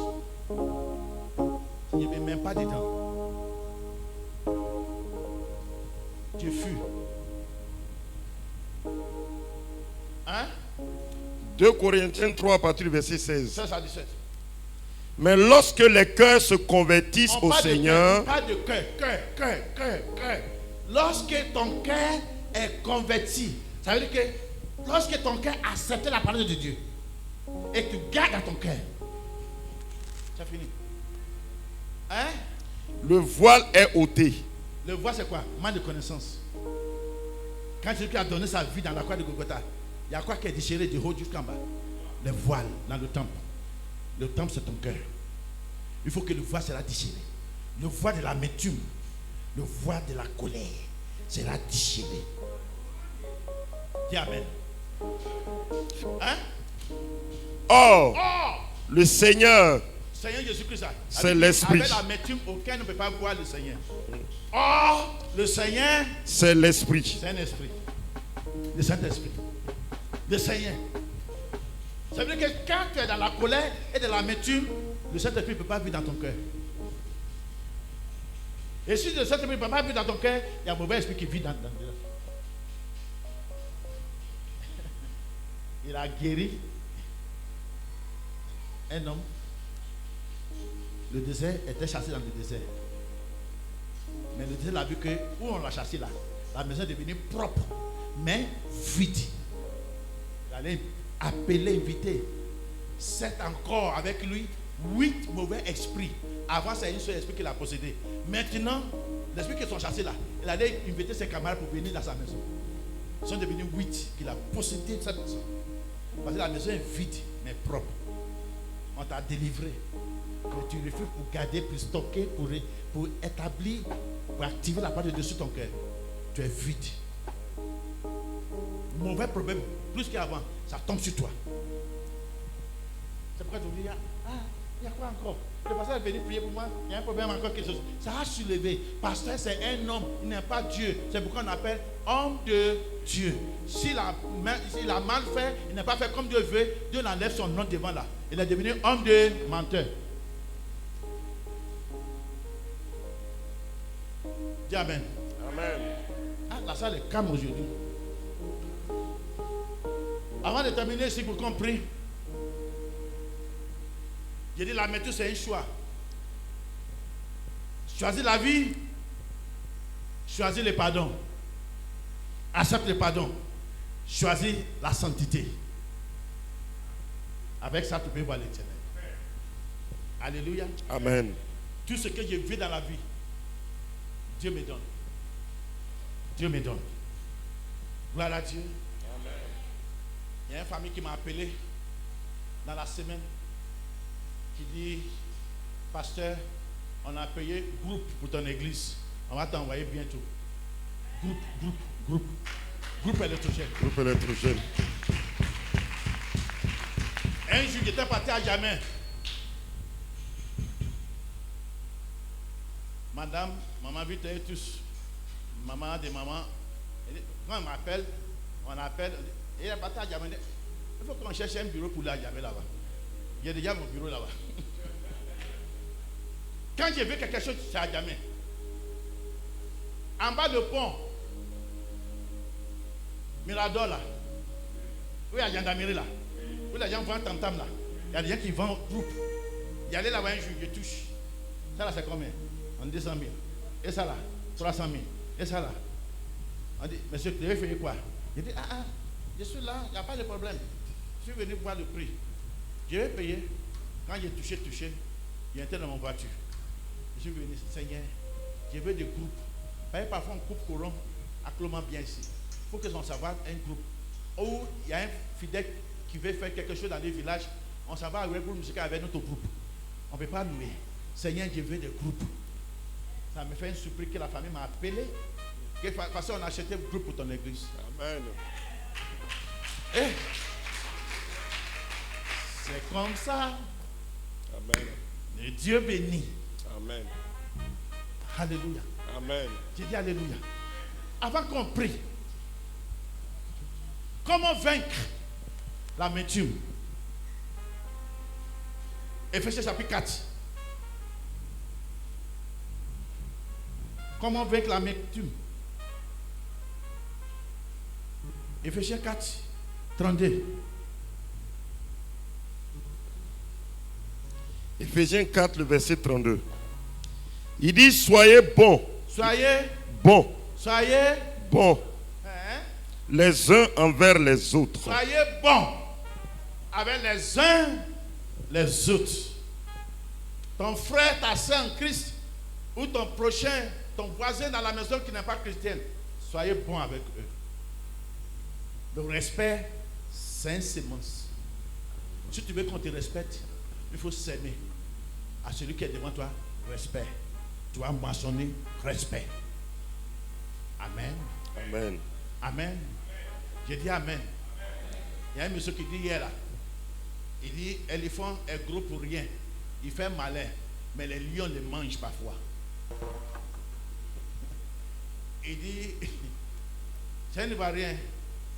Je ne me mets pas dedans. Tu fuis. Hein? 2 Corinthiens 3 à partir du verset 16. 16 à 17. Mais lorsque les cœurs se convertissent au Seigneur, Pas de cœur, cœur. Lorsque ton cœur est converti, ça veut dire que lorsque ton cœur accepte la parole de Dieu et que tu gardes dans ton cœur, c'est fini. Hein? le voile est ôté. Le voile, c'est quoi? Manque de connaissance. Quand Jésus a donné sa vie dans la croix de Golgotha, il y a quoi qui est déchiré du haut jusqu'en bas? Le voile dans le temple. Le temple, c'est ton cœur. Il faut que le voile sera déchiré. Le voile de l'amertume, le voile de la colère sera déchiré. Dis Amen. Hein? Or, le Seigneur, Seigneur Jésus-Christ, c'est l'Esprit. avec l'amertume, aucun ne peut pas voir le Seigneur. Or, le Seigneur, c'est l'Esprit. c'est un esprit. Le Saint-Esprit. Le Seigneur. Ça veut dire que quand tu es dans la colère et dans l'amertume, le Saint-Esprit ne peut pas vivre dans ton cœur. Et si le Saint-Esprit ne peut pas vivre dans ton cœur, il y a un mauvais esprit qui vit dans Il a guéri un homme. Le désert était chassé dans le désert. Mais le désert a vu que où on l'a chassé là, la maison est devenue propre, mais vide. Il allait appeler, inviter 7 encore avec lui, 8 mauvais esprits. Avant, c'est un seul esprit qu'il a possédé. Maintenant, les esprits qui sont chassés là, il allait inviter ses camarades pour venir dans sa maison. Ils sont devenus 8 qu'il a possédé cette maison. Parce que la maison est vide, mais propre. On t'a délivré. Mais tu refuses pour garder, pour stocker, pour établir, pour activer la part de dessus ton cœur. Tu es vide. mauvais problème, plus qu'avant, ça tombe sur toi. C'est pourquoi tu dis, il y a quoi encore? Le pasteur est venu prier pour moi, il y a un problème encore, quelque chose. Ça a soulevé. Pasteur, c'est un homme, il n'est pas Dieu. C'est pourquoi on appelle homme de Dieu. S'il a mal fait, il n'a pas fait comme Dieu veut, Dieu enlève son nom devant là. Il est devenu homme de menteur. Dis Amen. Amen. La salle est calme aujourd'hui. Avant de terminer ici pour qu'on prie, j'ai dit la méthode c'est un choix. Choisis la vie, choisis le pardon. Accepte le pardon. Choisis la sainteté. Avec ça, tu peux voir l'éternel. Alléluia. Amen. Tout ce que je vis dans la vie, Dieu me donne. Dieu me donne. Gloire à Dieu. Amen. Il y a une famille qui m'a appelé dans la semaine qui dit, pasteur, on a payé groupe pour ton église. On va t'envoyer bientôt. Groupe électrogène. Groupe électrogène. Un jour, j'étais parti à Jamais. Madame, maman, vite, tous. Maman de maman. Quand on m'appelle, on appelle. Et elle est partie à Jamais. Il faut qu'on cherche un bureau pour aller à Jamais là-bas. Il y a déjà mon bureau là-bas. Quand j'ai vu quelque chose, c'est à Jamais. En bas du pont, Mirador là, où il y a la gendarmerie là, où les gens vendent tam-tam là, il y a des gens qui vendent groupe. Il y a là-bas un jour, je touche. Ça là, c'est combien? On dit 200 000. Et ça là, 300 000. Et ça là. On dit, monsieur, tu devais faire quoi? Je dis, je suis là, il n'y a pas de problème. Je suis venu voir le prix. Je vais payer. Quand j'ai touché, il était dans mon voiture. Je suis venu, Seigneur, je veux des groupes. Parfois, on coupe courant à Cloman bien ici. Il faut qu'ils en savoir un groupe. Où il y a un fidèle qui veut faire quelque chose dans les villages, on s'en va avec le groupe musical avec notre groupe. On ne peut pas louer. Seigneur, je veux des groupes. Ça me fait une surprise que la famille m'a appelé. Parce qu'on a acheté un groupe pour ton église. Amen. Eh, c'est comme ça. Amen. Le Dieu béni. Amen. Alléluia. Amen. J'ai dit alléluia. Avant qu'on prie, comment vaincre l'amertume? Éphésiens chapitre 4. Comment vaincre l'amertume? Éphésiens 4, 32. Éphésiens 4, le verset 32. Il dit, soyez bons. Soyez Bons. Soyez Bons. hein? Les uns envers les autres. Soyez bons avec les uns les autres. Ton frère, ta soeur en Christ, ou ton prochain, ton voisin dans la maison qui n'est pas chrétienne, soyez bons avec eux. Le respect, c'est une sémence. Si tu veux qu'on te respecte, il faut s'aimer. À celui qui est devant toi, respect. Tu vas moissonner respect. Amen. Amen. Amen. J'ai dit amen. Il y a un monsieur qui dit hier là, il dit, l'éléphant est gros pour rien. Il fait malin, mais les lions le mangent parfois. Il dit, ça ne va rien.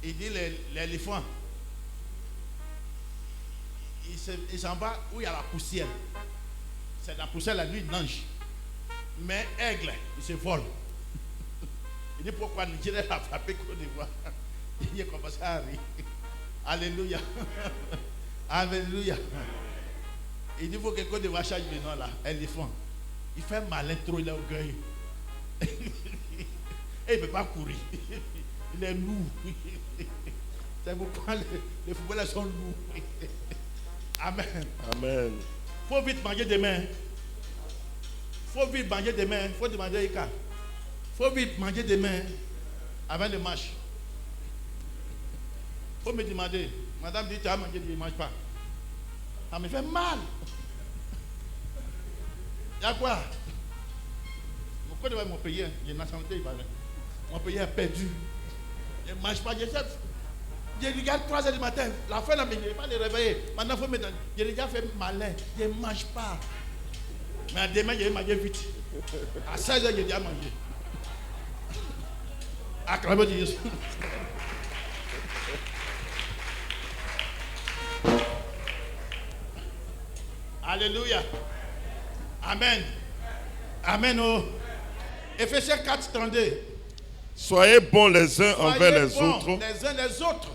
Il dit, l'éléphant, il s'en va où il y a la poussière. C'est la poussière, la nuit, il nage. Mais aigle, il se vole. Il dit, pourquoi Nigeria a frappé Côte d'Ivoire? Il a commencé à rire. Alléluia. Alléluia. Il dit, il faut que Côte d'Ivoire change de nom là. Éléphant. Il fait malin trop, il est orgueilleux. Et il ne peut pas courir. Il est lourd. C'est pourquoi les footballeurs sont lourds. Amen. Amen. Il faut vite manger demain. Il faut vite manger demain. Il faut demander Ika. Il faut vite manger demain avant le match. Il faut me demander. Madame dit, tu as mangé, je ne mange pas. Ça me fait mal. Il y a quoi? Pourquoi devant mon pays, j'ai une nationalité, mon pays est perdu. Je ne mange pas. Je regarde 3h du matin. La fin, je ne vais pas les réveiller. Maintenant, il faut me donner. J'ai déjà fait malin. Je ne mange pas. Mais demain, je vais manger vite. À 16h, j'ai déjà mangé. Acclamez Jésus. Alléluia. Amen. Amen. Oh. Éphésiens 4, 32. Soyez bons les uns envers les bons autres. Les uns les autres.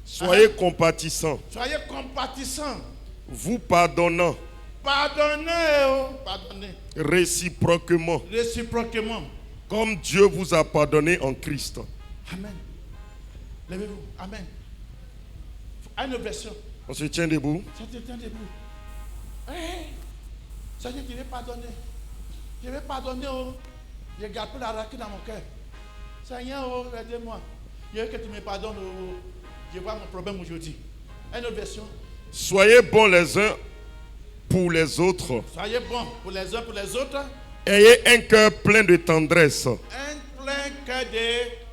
Soyez compatissants. Soyez compatissants. Vous pardonnant. Pardonnez. Oh. Pardonnez. Réciproquement. Réciproquement. Comme Dieu vous a pardonné en Christ. Amen. Levez-vous. Amen. À une version. On se tient debout. Ça te tient debout. Hey. Ça dit que je vais pardonner. Je vais pardonner. Oh. Je garde plus la raquette dans mon cœur. Seigneur, oh, aide-moi. Je veux que tu me pardonnes. Oh. Je vois mon problème aujourd'hui. Une autre version. Soyez bons les uns pour les autres. Soyez bons pour les uns pour les autres. Ayez un cœur plein de tendresse. Un plein cœur de...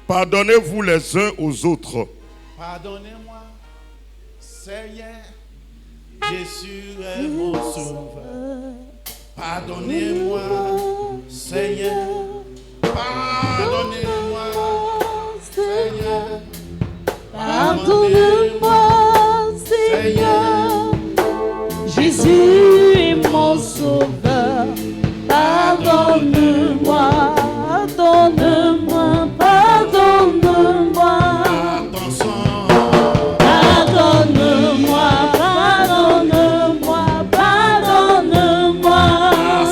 Pardonnez-vous les uns aux autres. Pardonnez-moi, Seigneur. Jésus est mon sauveur. Pardonnez-moi, Seigneur. Pardonnez-moi, Seigneur. Pardonne-moi, Seigneur. Jésus est mon sauveur. Pardonne-moi, pardonne-moi, pardonne-moi. Pardonne-moi, pardonne-moi, pardonne-moi.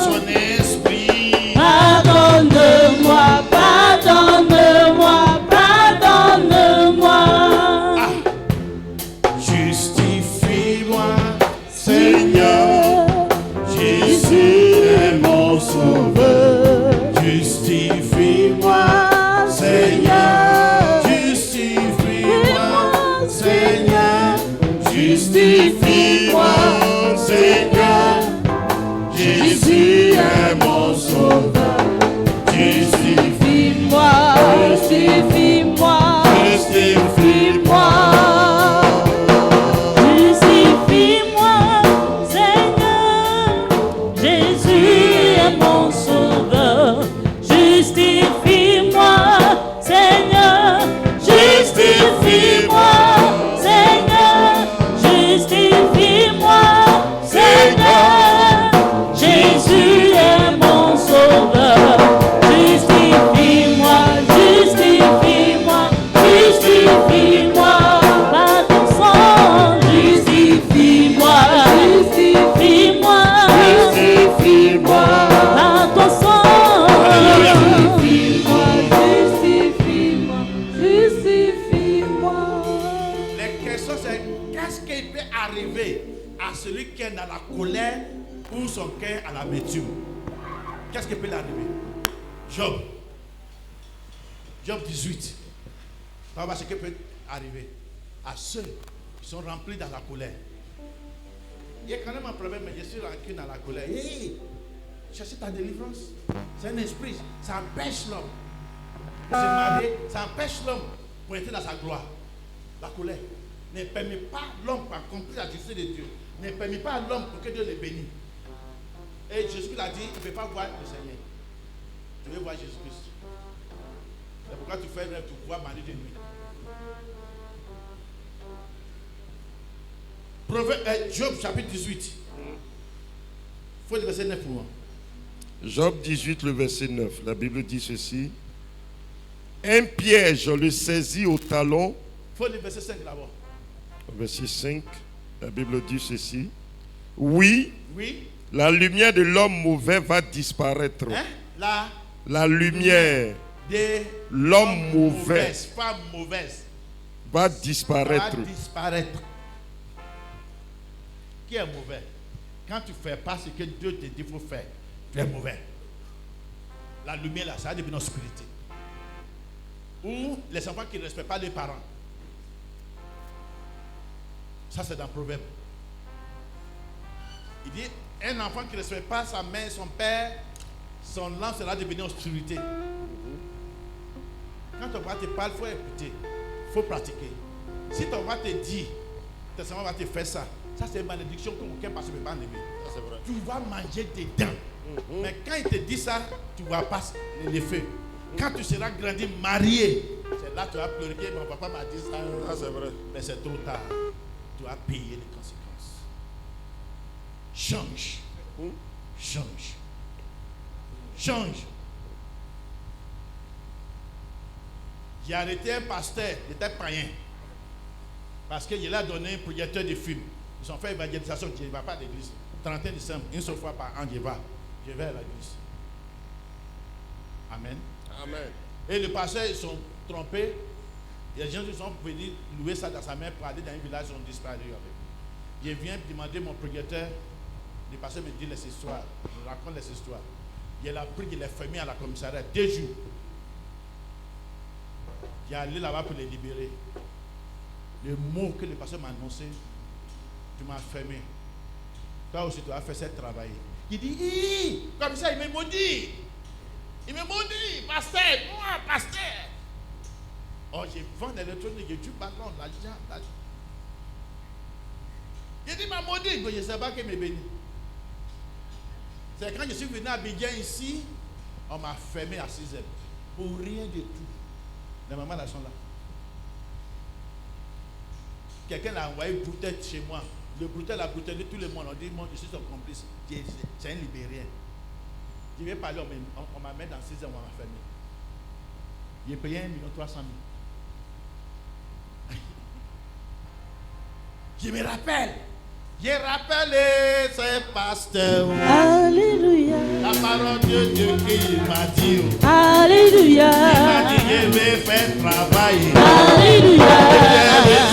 Son esprit. Pardonne-moi, pardonne-moi, pardonne-moi. Justifie-moi, Seigneur. Jésus est mon sauveur. Justifie-moi, Seigneur. Justifie-moi, Seigneur. Justifie-moi, Seigneur. Jésus est mon sauveur. Justifie-moi, justifie-moi, justifie-moi. Justifie-moi, Seigneur. Jésus est mon sauveur. Justifie-moi, Seigneur. Justifie-moi, Seigneur. Justifie-moi, Seigneur. Jésus est mon sauveur. Justifie-moi, justifie-moi, justifie-moi. Par ton sang, justifie-moi, justifie-moi, justifie-moi. Par ton sang, justifie-moi, justifie-moi, justifie-moi. Les questions, c'est qu'est-ce qui peut arriver à celui qui est dans la colère ou son cœur à l'amertume? Qu'est-ce qui peut l'arriver? Job. Job 18. On va voir ce qui peut arriver à ceux qui sont remplis dans la colère. Il y a quand même un problème, mais je suis rempli dans la colère. Hey, cherchez ta délivrance. C'est un esprit. Ça empêche l'homme de se marier. Ça empêche l'homme pour entrer dans sa gloire. La colère ne permet pas l'homme pour accomplir la justice de Dieu. Ne permet pas à l'homme pour que Dieu le bénisse. Et Jésus l'a dit, il ne peut pas voir le Seigneur. Tu veux voir Jésus-Christ. C'est pourquoi tu fais rêve, tu vois Marie de nuit. Job chapitre 18. Il faut le verset 9 pour moi. Job 18, le verset 9. La Bible dit ceci. Un piège le saisit au talon. Il faut le verset 5 d'abord. Verset 5. La Bible dit ceci. Oui. Oui. La lumière de l'homme mauvais va disparaître. Hein? La lumière de l'homme mauvais pas mauvaise, va disparaître. Va disparaître. Qui est mauvais? Quand tu ne fais pas ce que Dieu te dit qu'il faut faire, tu es mauvais. La lumière là, ça a devenu obscurité. Ou les enfants qui ne respectent pas les parents. Ça c'est dans le Proverbe. Il dit, un enfant qui ne respecte pas sa mère, son père, son lampe sera devenu obscurité. Quand ton papa te parle, il faut écouter. Il faut pratiquer. Si ton papa te dit, ton Seigneur va te faire ça, ça c'est une malédiction qu'aucun pasteur ne peut pas enlever. Tu vas manger dedans. Mais quand il te dit ça, tu ne vois pas l'effet. Quand tu seras grandi, marié, c'est là que tu vas pleurer. Mon papa m'a dit ça. C'est vrai. Mais c'est trop tard. Tu vas payer les conséquences. Change. Change. Change. J'ai arrêté un pasteur, il était païen. Parce qu'il a donné un projecteur de film. Ils ont fait évangélisation, je ne vais pas à l'église. 31 décembre, une seule fois par an, je vais à l'église. Amen. Amen. Et le pasteur, ils sont trompés. Les gens ils sont venus louer ça dans sa main pour aller dans un village, ils ont disparu avec. Je viens demander mon projecteur. Le pasteur me dit les histoires. Je raconte les histoires. Il a pris, il est fermé à la commissariat 2 jours. J'ai allé là-bas pour les libérer. Le mot que le pasteur m'a annoncé, tu m'as fermé. Toi aussi, tu vas faire ce travail. Il dit, comme ça, il me maudit. Il me maudit, pasteur, moi, pasteur. Oh, j'ai vendu l'électronique, j'ai du ballon, l'argent. Il dit, m'a maudit, je ne sais pas qu'il me bénit. C'est quand je suis venu à Abidjan ici, on m'a fermé à 6 heures. Pour rien du tout. Les mamans là sont là. Quelqu'un a envoyé une bouteille chez moi. Le bouteille a bouteillé tout le monde. On dit, moi, je suis son complice. C'est un libérien. Je vais parler, on m'a mis dans 6 heures, on m'a fermé. J'ai payé 1 300 000. Je me rappelle. J'ai rappelé ce pasteur. Alléluia. La parole de Dieu qu'il m'a dit. Alléluia. Il m'a dit, je vais faire travailler. Alléluia. Alléluia.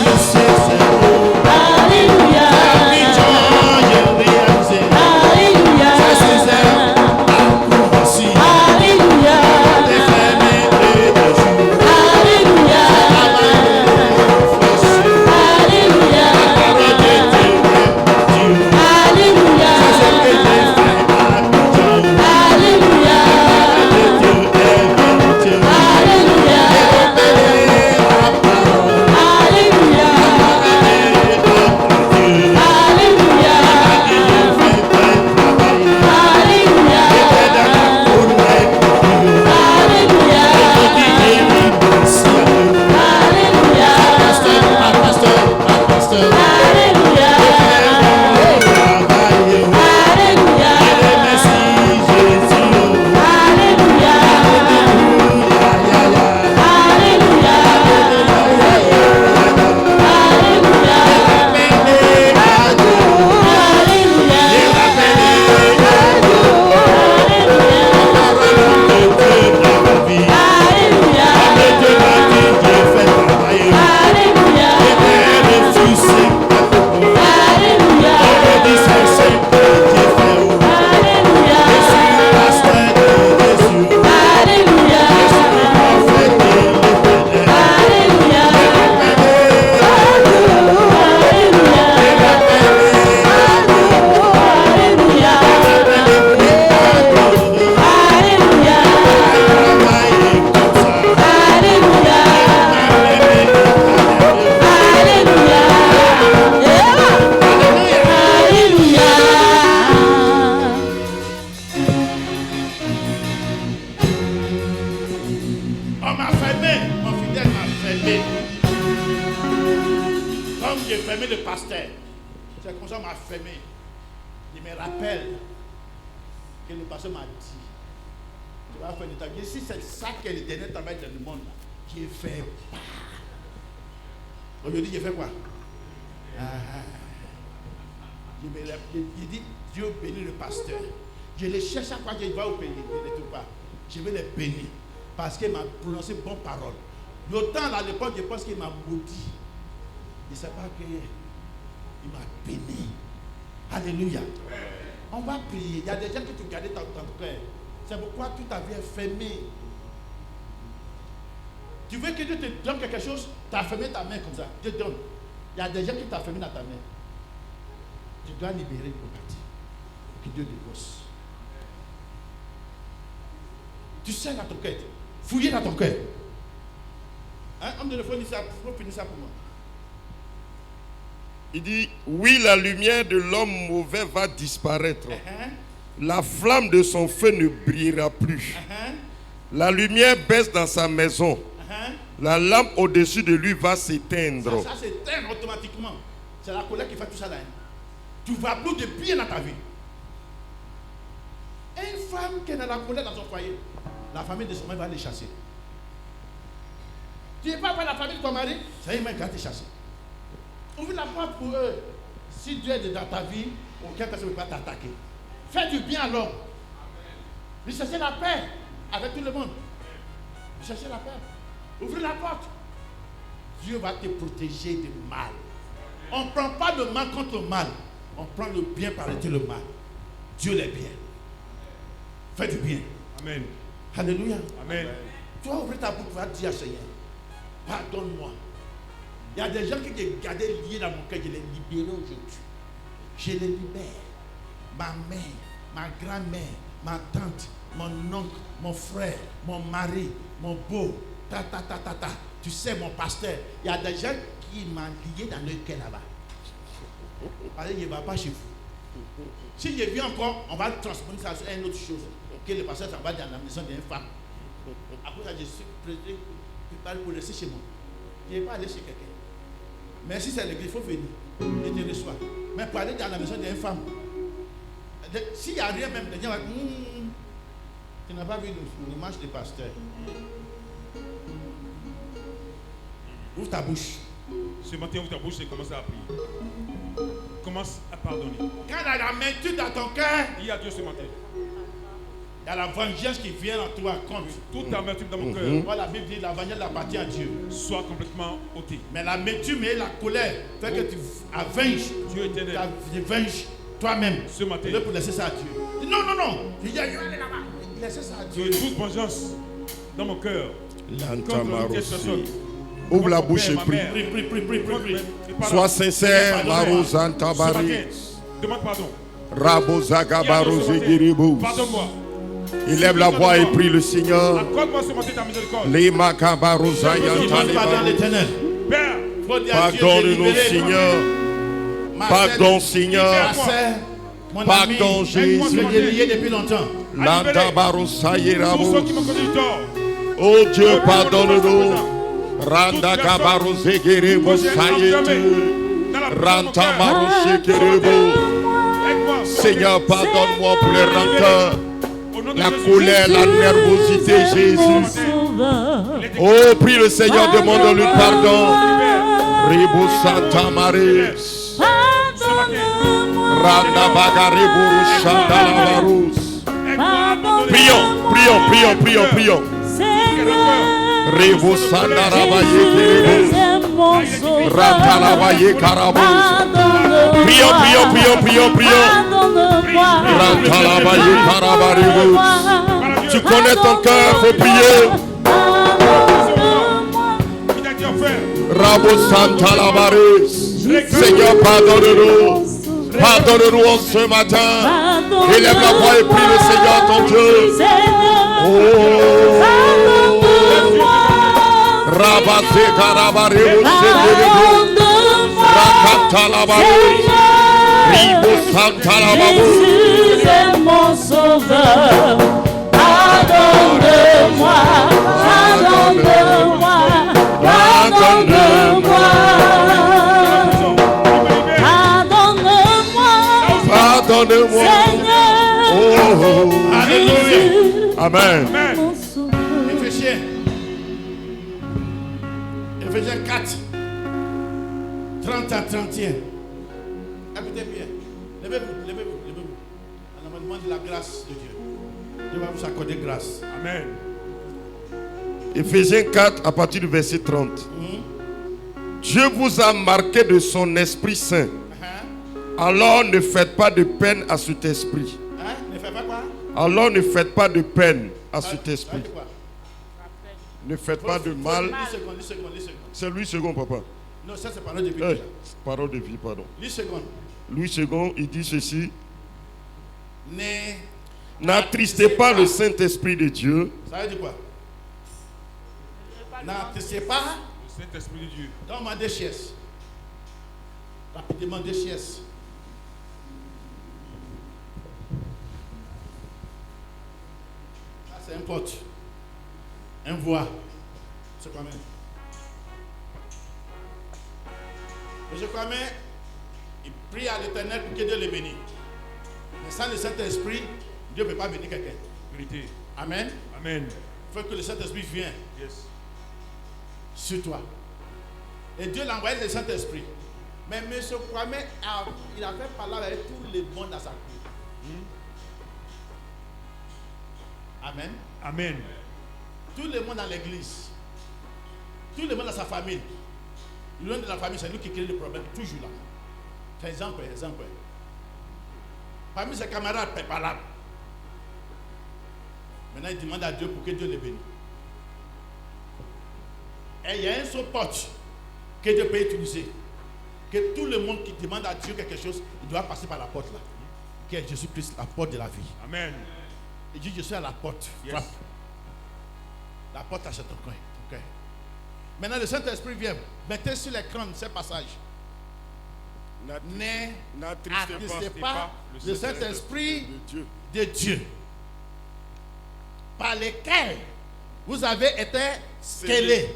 Je vais les bénir parce qu'il m'a prononcé bonne parole. L'autant à l'époque, je pense qu'il m'a maudit. Il ne sait pas qu'il m'a béni. Alléluia. On va prier. Il y a des gens qui te gardent dans ton cœur. C'est pourquoi toute ta vie est fermée. Tu veux que Dieu te donne quelque chose, tu as fermé ta main comme ça. Dieu te donne. Il y a des gens qui t'ont fermé dans ta main. Tu dois libérer pour partir. Que Dieu dégosse. Tu sais dans ton cœur. Fouillez dans ton cœur. Hein, homme de Dieu, il faut finir ça pour moi. Il dit, oui, la lumière de l'homme mauvais va disparaître. La flamme de son feu ne brillera plus. La lumière baisse dans sa maison. La lampe au-dessus de lui va s'éteindre. Ça s'éteint automatiquement. C'est la colère qui fait tout ça là. Tu vas plus de bien dans ta vie. Et une femme qui est dans la colère dans son foyer, la famille de son mari va les chasser. Tu n'es pas avec la famille de ton mari, ça y est, il va te chasser. Ouvre la porte pour eux. Si Dieu est dans ta vie, aucune personne ne peut pas t'attaquer. Fais du bien à l'homme. Lui chercher la paix avec tout le monde. Lui chercher la paix. Ouvrez la porte. Dieu va te protéger du mal. On ne prend pas le mal contre le mal. On prend le bien par-dessus le mal. Dieu l'est bien. Fais du bien. Amen. Alléluia. Amen. Tu vas ouvrir ta bouche, tu vas dire à Seigneur, pardonne-moi. Il y a des gens qui te gardaient liés dans mon cœur, je les libère aujourd'hui. Je les libère. Ma mère, ma grand-mère, ma tante, mon oncle, mon frère, mon mari, mon beau, Tu sais, mon pasteur, il y a des gens qui m'ont lié dans le cœur là-bas. Parce qu'il ne va pas chez vous. Si je viens encore, on va transformer ça sur une autre chose. Que le pasteur s'en va dans la maison d'une femme. Après ça, je suis préparé pour rester chez moi. Je ne vais pas aller chez quelqu'un. Mais si c'est l'église, il faut venir. Et te reçois. Mais pour aller dans la maison d'une femme, s'il n'y a rien même, les gens vont dire, tu n'as pas vu le match des pasteurs. Ouvre ta bouche. Ce matin, ouvre ta bouche et commence à prier. Commence à pardonner. Quand il y a la l'amertume dans ton cœur, Dis à Dieu ce matin. il y a la vengeance qui vient en toi contre. Toute amertume dans mon cœur Voilà, la Bible dit la vengeance appartient à Dieu. soit complètement ôtée. Mais l'amertume et la colère fait que tu avenges. Dieu éternel. Tu venges toi-même. Ce matin. Tu veux pour laisser ça à Dieu. Dis, non, non, non. Tu dis, aller là-bas. Laissez ça à J'ai Dieu. toute vengeance dans mon cœur. Contre une personne. Ouvre la bouche et prie. Prie. Sois sincère, Maro Ce matin, Zantabari. demande pardon. Rabo Zagabaro Zegiribu. Pardonne-moi. Élève la voix et prie le Seigneur. Accorde-moi ce matin ta miséricorde. Les Makabaro Demande pardon à Zayantalibaru. l'Éternel. Père, Faut dire à Dieu, j'ai Pardonne-nous, libéré Seigneur. ma Pardon, sœur, Seigneur. ma sœur, mon ami, Pardon, Jésus. que j'ai lié depuis longtemps. Lantabaro tous ceux Sayerabo. qui m'ont connu du tort. Oh Dieu, pardonne-nous. Randa Kabaro Zegiribu Sayetu. Ranta Maro Shekerebo. Aide-moi. Seigneur, pardonne-moi pour les rancœurs, Au nom de la Jésus. colère, la nervosité, Jésus. Oh, prie le Seigneur, demande-lui pardon. Ribu Santa Marie. Randa Bagaribu Shandalavarus. Prions. Ribu Sandaravaye Kiribu. Rantalavaye Karabus. Prions. Rantalavaye Karabaribus. Tu connais ton cœur, faut prier. Il a dit offert. Rabo Santa Lavaris. Seigneur, pardonne-nous. Pardonne-nous en ce matin. Élève la voix et prie le Seigneur ton Dieu. Oh. Rabase Karabaribus. Rakata Lavaris. Ribo Santa Lavaris. Jésus est mon sauveur. Pardonne-moi. Pardonne-moi. Seigneur. Oh. Alléluia. Amen. Mon sauveur. Éphésiens 4, 30 à 31. Écoutez bien. Levez-vous. On demande la grâce de Dieu. Dieu va vous accorder grâce. Amen. Éphésiens 4 à partir du verset 30. Dieu vous a marqué de son Esprit Saint. Alors ne faites pas de peine à cet esprit. Ne faites pas quoi? Alors ne faites pas de peine à cet esprit. Quoi? Ne faites pas de mal. 10 secondes. C'est Louis II, papa. Non, ça c'est parole de vie. Parole de vie, pardon. 10 secondes. Louis II, il dit ceci. Ne N'attristez pas le Saint-Esprit de Dieu. Ça veut dire quoi? N'attristez pas. Le Saint-Esprit de Dieu. Donne-moi des chaises. Rapidement, des chaises. Ça, c'est un porte. Un voix. C'est quoi même? Monsieur Kwame, il prie à l'Éternel pour que Dieu le bénisse. Mais sans le Saint-Esprit, Dieu ne peut pas bénir quelqu'un. Vérité. Amen. Amen. Il faut que le Saint-Esprit vienne Yes. sur toi. Et Dieu l'a envoyé le Saint-Esprit. Mais M. Kwame, il a fait parler avec tout le monde dans sa cour. Amen. Amen. Tout le monde dans l'église. Tout le monde dans sa famille. Le nom de la famille, c'est lui qui crée le problème, toujours là. C'est exemple. Parmi ses camarades, il pas là. Maintenant, il demande à Dieu pour que Dieu le bénisse. Et il y a un seul porte que Dieu peut utiliser. Que tout le monde qui demande à Dieu quelque chose, il doit passer par la porte là. Qui est Jésus-Christ, la porte de la vie. Amen. Il dit, je suis à la porte. Yes. Frappe. La porte à ton cœur. Maintenant, le Saint-Esprit vient. Mettez sur l'écran ces passages. N'attristez pas le Saint-Esprit de Dieu, par lequel vous avez été scellés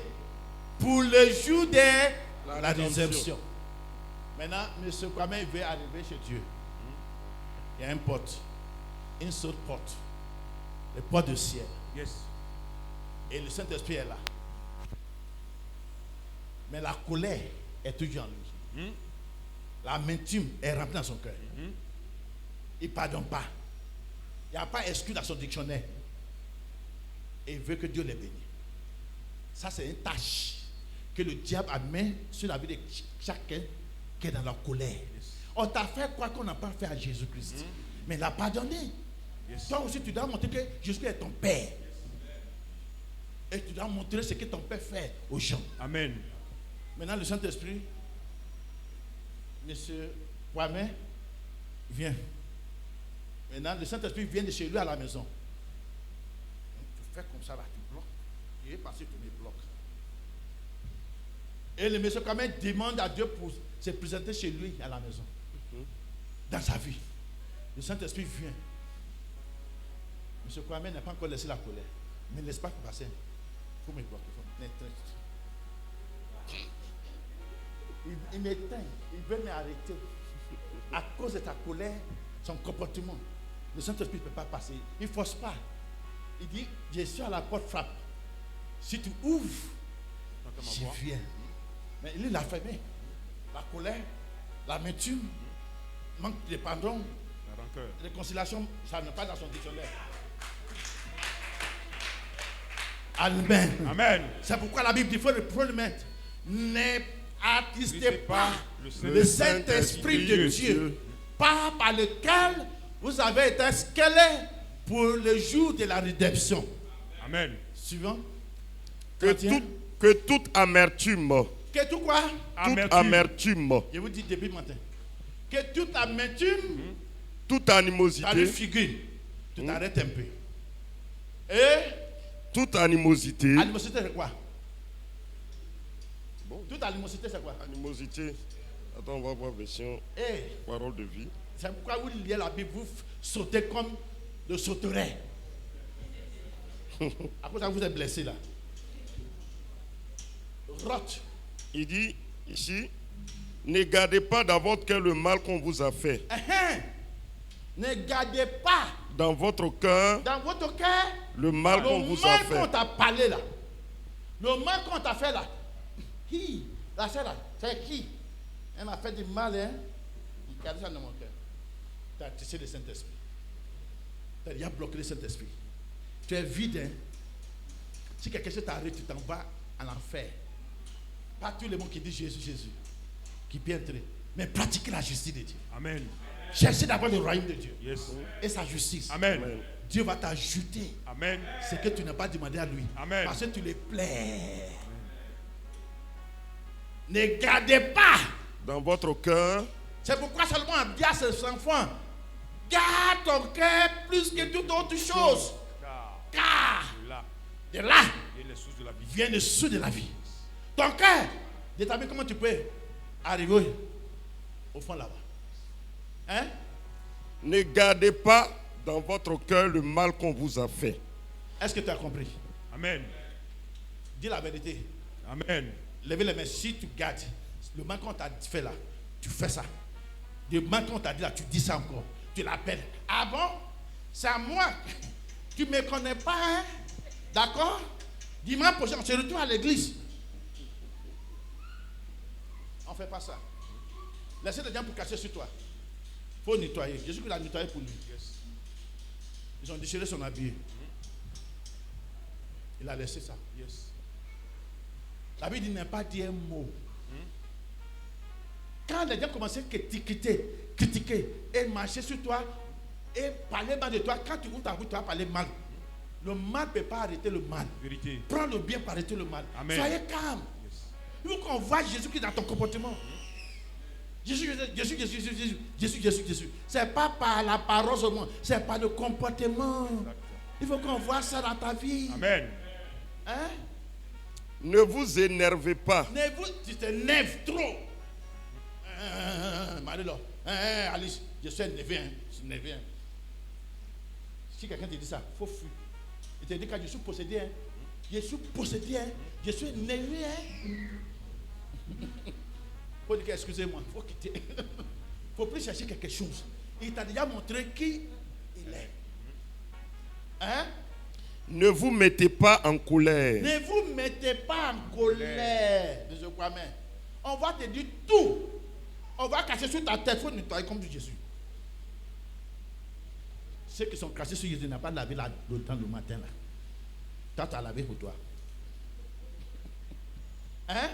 pour le jour de la rédemption. Maintenant, M. Kwame veut arriver chez Dieu. Il y a une porte, une seule porte, le porte du ciel. Yes. Et le Saint-Esprit est là. Mais la colère est toujours en lui. L'amertume est remplie dans son cœur. Il ne pardonne pas. Il n'y a pas exclu dans son dictionnaire. Et il veut que Dieu les bénisse. Ça, c'est une tâche que le diable a mis sur la vie de chacun qui est dans la colère. Yes. On t'a fait quoi qu'on n'a pas fait à Jésus-Christ. Mais il l'a pardonné. Yes. Toi aussi, tu dois montrer que Jésus est ton Père. Et tu dois montrer ce que ton Père fait aux gens. Amen. Maintenant, le Saint-Esprit, Monsieur Kwame, vient. Maintenant, le Saint-Esprit vient de chez lui à la maison. Tu fais comme ça, là, tu bloques. Il est passé tous les blocs. Et le Monsieur Kwame demande à Dieu pour se présenter chez lui à la maison. Dans sa vie. Le Saint-Esprit vient. Monsieur Kwame n'a pas encore laissé la colère. Mais ne laisse pas passer. Il faut me bloquer. Il m'éteint, il veut m'arrêter. À cause de ta colère, son comportement, le Saint-Esprit ne peut pas passer. Il ne force pas. Il dit, je suis à la porte, frappe. Si tu ouvres, je viens. Mais il l'a fermé. La colère, l'amertume, manque de pardon, la rancœur, réconciliation, ça n'est pas dans son dictionnaire. Amen. Amen. C'est pourquoi la Bible dit, il faut le mettre. N'attristez pas le Saint-Esprit de Dieu, par lequel vous avez été scellés pour le jour de la rédemption. Amen. Suivant. Que toute amertume. Que tout quoi? Toute amertume. Je vous dis depuis le matin. Que toute amertume, toute animosité. ça lui figure. Tu t'arrêtes un peu. Et toute animosité. Animosité, c'est quoi? Toute animosité, c'est quoi? Animosité. Attends, on va voir version parole de vie. C'est pourquoi vous lisez la Bible, vous sautez comme le sauterelle. À cause de ça, vous êtes blessé là. Rote. Il dit ici, ne gardez pas dans votre cœur le mal qu'on vous a fait. Ne gardez pas dans votre cœur le mal qu'on vous a fait. Le mal qu'on t'a parlé là. Le mal qu'on t'a fait là. Qui? La sœur là, c'est qui? Elle m'a fait du mal, hein? Il garde ça dans mon cœur. Tu as tissé le Saint-Esprit. Tu as déjà bloqué le Saint-Esprit. Tu es vide, hein? Si quelque chose t'arrive, tu t'en vas en enfer. Pas tout le monde qui dit Jésus, Jésus, qui peut entrer. Mais pratiquez la justice de Dieu. Amen. Cherchez d'abord le royaume de Dieu. Yes. Et sa justice. Amen. Dieu va t'ajouter. Amen. Ce que tu n'as pas demandé à lui. Amen. Parce que tu les plais. Ne gardez pas dans votre cœur. C'est pourquoi seulement on dit à ses enfants, garde ton cœur plus que toute autre chose. Car de là les sources de la vie. Viennent des sources de la vie. Ton cœur détermine comment tu peux arriver au fond là-bas. Hein? Ne gardez pas dans votre cœur le mal qu'on vous a fait. Est-ce que tu as compris? Amen. Dis la vérité. Amen. Levez les mains. Si tu gardes le mal qu'on t'a fait là, tu fais ça. Le mal qu'on t'a dit là, tu dis ça encore. Tu l'appelles. Ah bon? C'est à moi. Tu ne me connais pas, hein? D'accord? Dimanche prochain, on se retrouve à l'église. On ne fait pas ça. Laissez les gens pour cacher sur toi. Il faut nettoyer. Jésus l'a nettoyé pour lui. Ils ont déchiré son habit. Il a laissé ça. Yes. La Bible dit n'a pas dit un mot. Quand les gens commençaient à critiquer et marcher sur toi et parler mal de toi, quand tu ouvres ta bouche, tu vas parler mal. Le mal ne peut pas arrêter le mal. Vérité. Prends le bien pour arrêter le mal. Amen. Soyez calme. Yes. Il faut qu'on voit Jésus qui est dans ton comportement. Jésus. C'est pas par la parole seulement, c'est par le comportement. Il faut qu'on voit ça dans ta vie. Amen. Hein? Ne vous énervez pas. Tu t'énerves trop. Marie-Laure, Alice, je suis énervé. Je suis énervé. Si quelqu'un te dit ça, il faut fuir. Il te dit que je suis possédé. Je suis possédé. Je suis énervé. Il faut dire excusez-moi, il faut quitter. Il ne faut plus chercher quelque chose. Il t'a déjà montré qui il est. Hein? Ne vous mettez pas en colère. Ne vous mettez pas en colère. Je crois même. On va te dire tout. On va cacher sur ta tête. Il faut nettoyer comme Jésus. Ceux qui sont cachés sur Jésus n'ont pas lavé le temps le matin. Là. Toi, tu as lavé pour toi. Hein?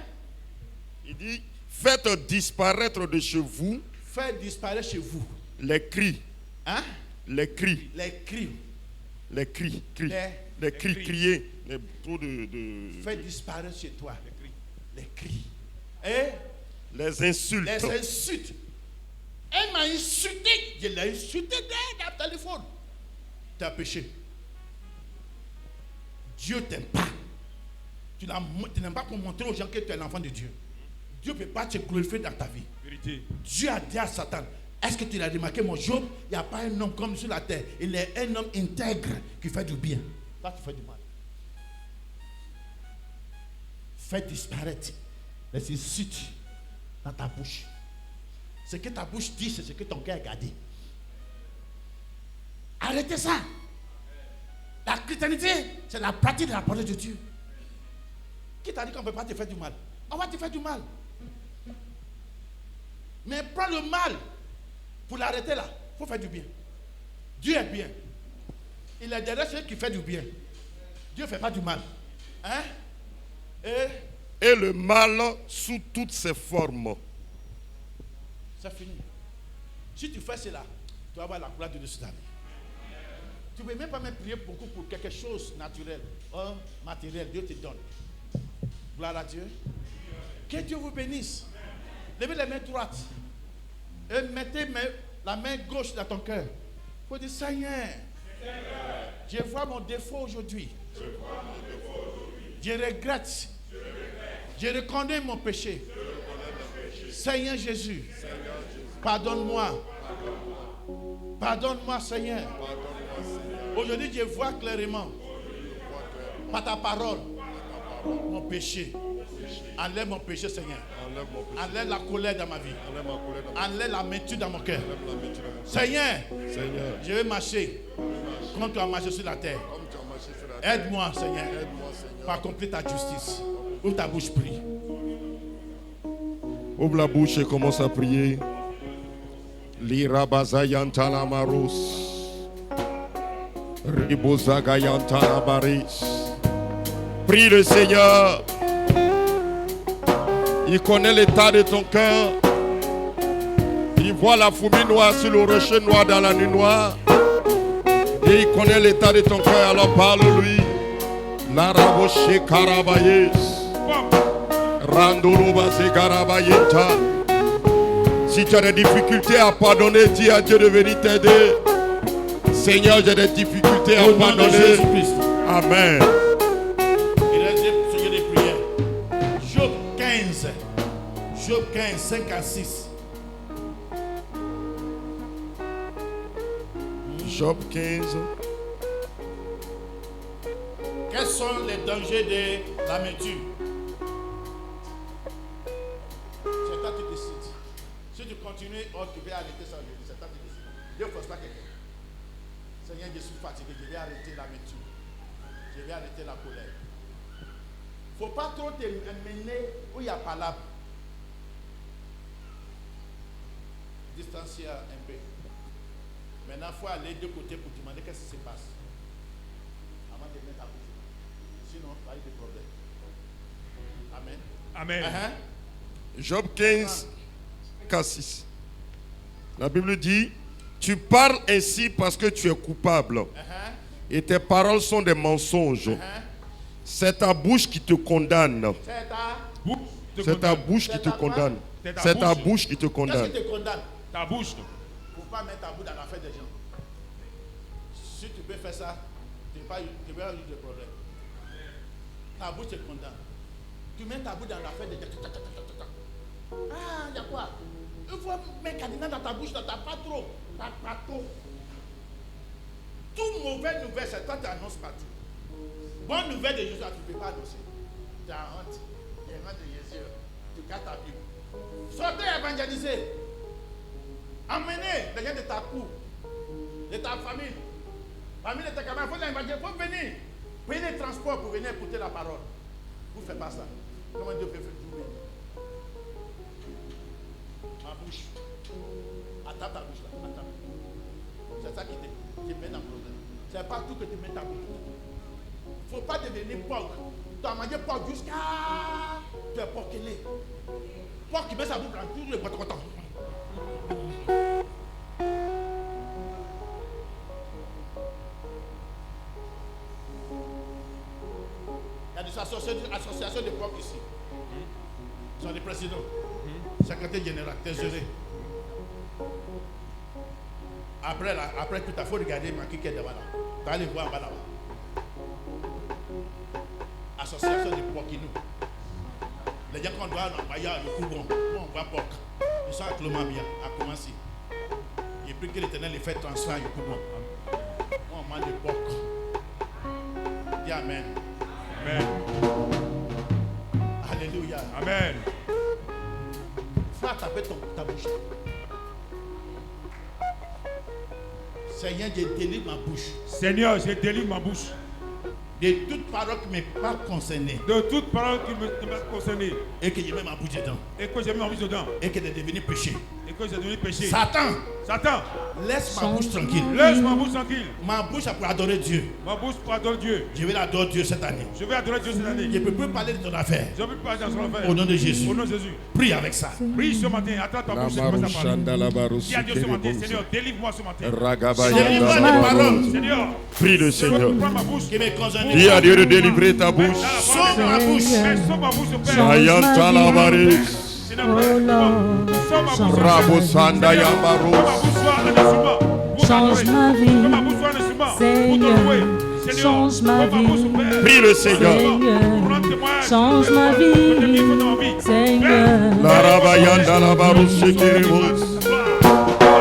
Il dit, faites disparaître de chez vous. Faites disparaître chez vous. Les cris. Hein? Les cris. Les cris. Les cris. Les cris, cris. crier. Les trop de... Faites disparaître chez toi. Les cris. Les cris. Et Les insultes. les insultes. Elle m'a insulté. Je l'ai insulté dans le téléphone. Tu as péché. Dieu t'aime pas. Tu n'aimes pas pour montrer aux gens que tu es l'enfant de Dieu. Dieu ne peut pas te glorifier dans ta vie. Vérité. Dieu a dit à Satan, est-ce que tu l'as remarqué, mon Job? Il n'y a pas un homme comme sur la terre. Il est un homme intègre qui fait du bien. Toi, tu fais du mal. Fais disparaître les insultes dans ta bouche. Ce que ta bouche dit, c'est ce que ton cœur a gardé. Arrêtez ça. La chrétienté, c'est la pratique de la parole de Dieu. Qui t'a dit qu'on ne peut pas te faire du mal? On va te faire du mal. Mais prends le mal pour l'arrêter là. Il faut faire du bien. Dieu est bien. Il est derrière celui qui fait du bien. Dieu ne fait pas du mal. Hein? Et le mal sous toutes ses formes. C'est fini. Si tu fais cela, tu vas avoir la gloire de Dieu sur ta vie. Tu ne peux même pas me prier beaucoup pour quelque chose naturel, matériel. Dieu te donne. Gloire à Dieu. Que Dieu vous bénisse. Levez les mains droites. Et mettez la main gauche dans ton cœur. Il faut dire, Seigneur, je vois mon défaut aujourd'hui. Je regrette. Je reconnais mon péché. Seigneur Jésus, pardonne-moi. Pardonne-moi, Seigneur. Aujourd'hui, je vois clairement, par ta parole, mon péché. Enlève mon péché, Seigneur. Enlève la colère dans ma vie. Enlève l'amertume dans mon cœur. Seigneur, je vais marcher comme tu as marché sur la terre. Aide-moi, Seigneur, pour accomplir ta justice. Ouvre ta bouche, prie. Ouvre la bouche et commence à prier. Lirabazayantala maros. Ribozagayantala baris. Prie le Seigneur. Il connaît l'état de ton cœur. Il voit la fourmi noire sur le rocher noir dans la nuit noire. Et il connaît l'état de ton cœur. Alors parle-lui. Naraboshe karabayes. Randouroubase karabayeta. Si tu as des difficultés à pardonner, dis à Dieu de venir t'aider. Seigneur, j'ai des difficultés à pardonner. Amen. 15, 5 à 6. Job 15. Quels sont les dangers de l'amertume? C'est toi qui décides. Si tu continues, tu vas arrêter ça. C'est toi qui décides. Dieu ne force pas quelqu'un. Seigneur, je suis fatigué. Je vais arrêter l'amertume. Je vais arrêter la colère. Il ne faut pas trop te mener où il y a palabre. Distancier un peu. Maintenant, il faut aller de côté pour demander qu'est-ce qui se passe. Avant de mettre à bouche. Sinon, il va y avoir des problèmes. Amen. Amen. Job 15, 6. La Bible dit, tu parles ainsi parce que tu es coupable. Et tes paroles sont des mensonges. C'est ta bouche qui te condamne. C'est ta bouche qui te condamne. C'est ta bouche qui te condamne. Qu'est-ce qui te condamne? Ta bouche. Il ne faut pas mettre ta bouche dans l'affaire des gens. Si tu peux faire ça, tu vas avoir de problème. Ta bouche te condamne. Tu mets ta bouche dans l'affaire des gens. Ah, il y a quoi? Il faut mettre cadenas dans ta bouche, tu n'as pas trop. Pas trop. Toute mauvaise nouvelle, c'est toi qui annonces partout. Bonne nouvelle de Jésus, tu ne peux pas annoncer. Tu as honte. Il y a honte de Jésus. Tu gardes ta Bible. Sortez évangéliser. Emmenez les gens de ta cour, de ta famille, famille de tes camarades. Il faut les évangéliser. Il faut venir. Prenez le transport pour venir écouter la parole. Vous ne faites pas ça. Comment Dieu peut faire tout venir? Ma bouche. Attaque ta bouche là. Attaque. C'est ça qui te met dans le problème. C'est pas tout que tu mets ta bouche. Il ne faut pas devenir porc. Tu as mangé porc jusqu'à. Tu es porquelé. Porc qui met sa bouche dans tout le potocoton. Il y a des associations de porcs ici. Ils sont des présidents, secrétaire général, trésorier. Après tout, il faut regarder ma qui est devant là. Tu vas aller voir en bas là-bas. Association de porcs qui nous. Les gens qu'on doit envoyer le coup bon, on voit porc. Ils sont actuellement bien, à commencer. Et puis que l'Éternel les fait transfert, le coup bon. On mange le porc. Dis Amen. Amen. Alléluia. Amen. Frère, taper ta bouche. Seigneur, je délivre ma bouche. Seigneur, je délivre ma bouche. De toute parole qui ne m'est pas concernée. De toute parole qui me concernée. Et que je mets ma bouche dedans. Et que j'ai mis ma bouche dedans. Et que de devenir péché. Et que j'ai devenu péché. Satan. Satan. Laisse ma bouche tranquille. Laisse ma bouche tranquille. Ma bouche pour adorer Dieu. Ma bouche pour adorer Dieu. Je vais adorer Dieu cette année. Je vais adorer Dieu cette année. Je ne peux plus parler de ton affaire. Je ne peux pas parler de ton affaire. Au nom de Jésus. Au nom de Jésus. Prie avec ça. Prie ce matin. Attends ta bouche. Commence à parler. Dis à Dieu ce matin. Seigneur, délivre-moi ce matin. Délivre les paroles. Seigneur. Prie le Seigneur. Prends ma bouche. Qui me concerne. Dis à Dieu de délivrer ta bouche. Sauve ma bouche. Sauve ma bouche, Père. Ayanta la baris. Seigneur, sauve ma bouche. Rabo Sanda Yambaros. Change ma vie, Seigneur, change ma vie, Prie le Seigneur. change ma vie, Seigneur. La Rabayanda la Baros Shekiremos.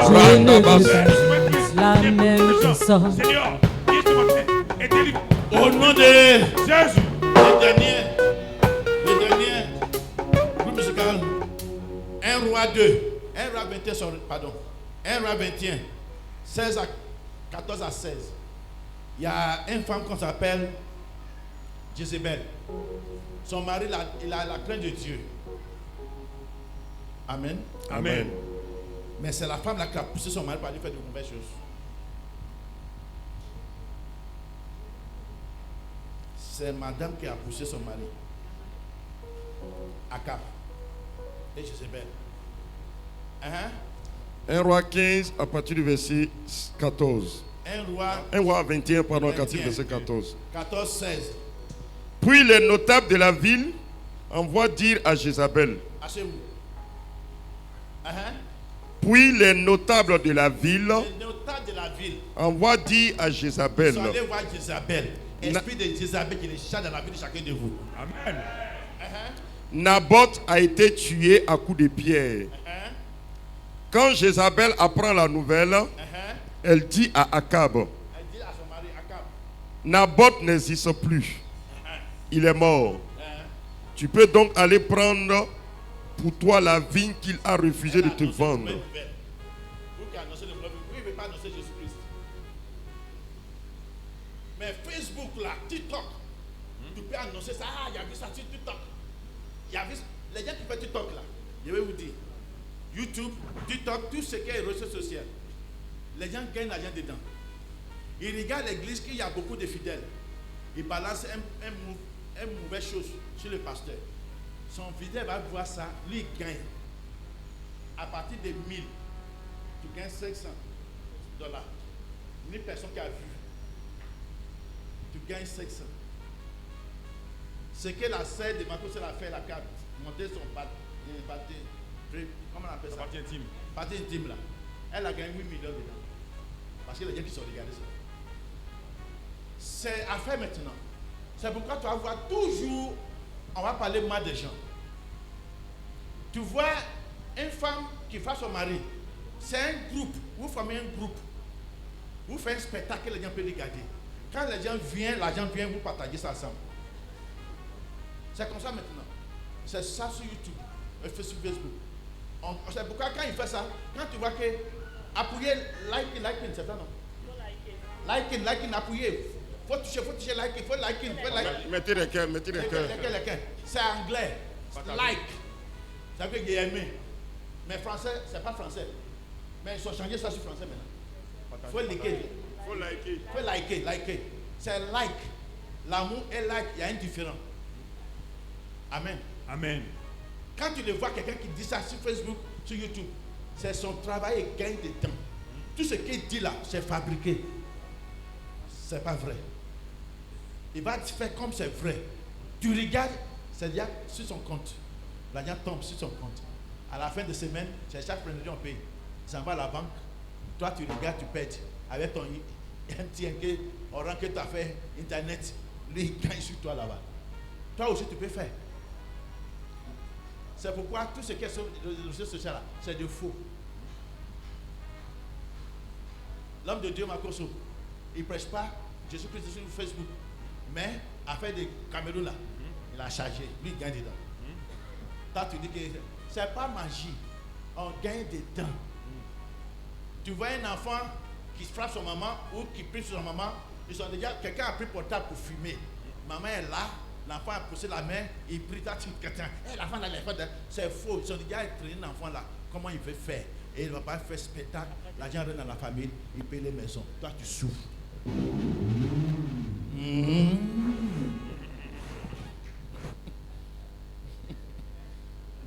Je ne veux plus la même qui sort. Seigneur, dis ce matin et délivre. Au nom de Jésus. le dernier groupe musical 1 roi 2 1 roi 21 pardon 1 roi 21 16 à 14 à 16. Il y a une femme qu'on s'appelle Jézabel. Son mari il a la crainte de Dieu. Amen. Amen. Mais c'est la femme là qui a poussé son mari pour aller faire de mauvaises choses. C'est madame qui a poussé son mari. Akab et Jézabel. 1 roi 15 à partir du verset 14. 1 roi 21, pardon, 14, verset 14. 14, 16. Puis les notables de la ville envoient dire à Jézabel. Asseyez-vous. Puis les notables de la ville Les notables de la ville envoient dire à Jézabel. sont allés voir Jézabel. Esprit de Jézabel qui est le chat dans la vie de chacun de vous. Amen. Naboth a été tué à coups de pierre. Quand Jézabel apprend la nouvelle, elle dit à Akab, Elle dit à son mari, Akab, Naboth n'existe plus. Il est mort. Tu peux donc aller prendre pour toi la vigne qu'il a refusé de te vendre. Vous qui annoncez le problème, vous ne pouvez pas annoncer Jésus-Christ. Mais Facebook là, TikTok, tu peux annoncer ça. Ah, il y a vu ça sur TikTok. Il y a vu les gens qui font TikTok là. Je vais vous dire, YouTube, TikTok, tout ce qui est réseaux sociaux, les gens gagnent l'argent dedans. Ils regardent l'église qu'il y a beaucoup de fidèles. Ils balancent une mauvaise chose sur le pasteur. Son fidèle va voir ça, lui il gagne. À partir de 1000, tu gagnes $500. Une personne qui a vu, tu gagnes 500. Ce que la sœur de Marco, c'est la fait la carte, monter son comment on appelle ça? Partie intime. Partie intime là. Elle a gagné 8 millions dedans. Parce que les gens qui sont regardés ça. C'est à faire maintenant. C'est pourquoi tu vas voir toujours, on va parler mal des gens. Tu vois une femme qui fait son mari, c'est un groupe, vous formez un groupe, vous faites un spectacle, les gens peuvent regarder. Quand les gens viennent, l'argent vient, vous partagez ça ensemble. C'est comme ça maintenant. C'est ça sur YouTube, sur Facebook. C'est pourquoi quand il fait ça, quand tu vois que appuyer, liking, c'est ça non? Liking, appuyer. Faut toucher, liking, faut liking. Mettez les cœurs. C'est anglais. Like. Ça veut dire aimer. Mais français, c'est pas français. Mais ils ont changé ça sur français maintenant. Faut liker. C'est like. L'amour et like, il y a un différent. Amen. Amen. Quand tu le vois quelqu'un qui dit ça sur Facebook, sur YouTube, c'est son travail et gagne de temps. Tout ce qu'il dit là, c'est fabriqué. C'est pas vrai. Il va te faire comme c'est vrai. Tu regardes, c'est-à-dire sur son compte. L'argent tombe sur son compte. À la fin de semaine, c'est chaque vendredi on paye. Ça va à la banque. Toi, tu regardes, tu perds. Avec ton MTN, Orange que tu as fait, Internet, lui, il gagne sur toi là-bas. Toi aussi, tu peux faire. C'est pourquoi tout ce qui est sur les réseaux sociaux là, c'est de faux. L'homme de Dieu, Makoso, il ne prêche pas Jésus-Christ sur Facebook. Mais, à faire des Cameroun là, il a chargé. Lui, il gagne dedans. Toi, tu dis que ce n'est pas magie. On gagne des temps. Tu vois un enfant qui frappe son maman ou qui prie sur son maman, ils sont déjà, quelqu'un a pris portable pour fumer. Maman est là, l'enfant a poussé la main, il prie, l'enfant là, c'est faux. Ils ont déjà entraîné l'enfant là, comment il veut faire. Et il ne va pas faire spectacle, l'argent rentre dans la famille, il paye les maisons. Toi, tu souffres.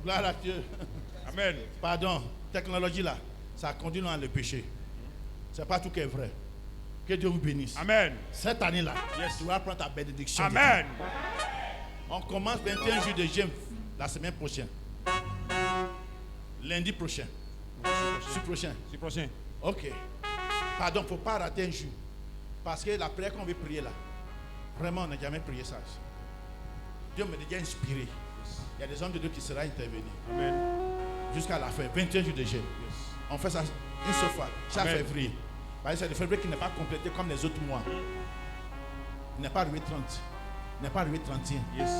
Gloire à Dieu. Amen. Pardon, technologie là, ça conduit dans le péché. C'est pas tout qui est vrai. Que Dieu vous bénisse. Amen. Cette année-là, tu vas prendre ta bénédiction. Amen. On commence 21 jours de jeûne la semaine prochaine. Lundi prochain. C'est prochain. Ok. Pardon, il ne faut pas rater un jour. Parce que la prière qu'on veut prier là, vraiment, on n'a jamais prié ça. Dieu m'a déjà inspiré. Il y a des hommes de Dieu qui seront intervenus. Amen. Jusqu'à la fin, 21 jours de jeûne. On fait ça une seule fois, chaque février. Parce que c'est le février qui n'est pas complété comme les autres mois. Il n'est pas arrivé 30. Il n'est pas arrivé 31. Yes.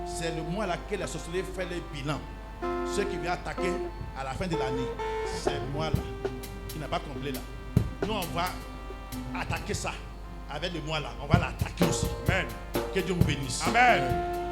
C'est le mois à laquelle la sorcellerie fait le bilan. Ceux qui viennent attaquer à la fin de l'année, c'est le mois là qui n'est pas complet là. Nous, on va attaquer ça avec le mois là. On va l'attaquer aussi. Amen. Que Dieu vous bénisse. Amen.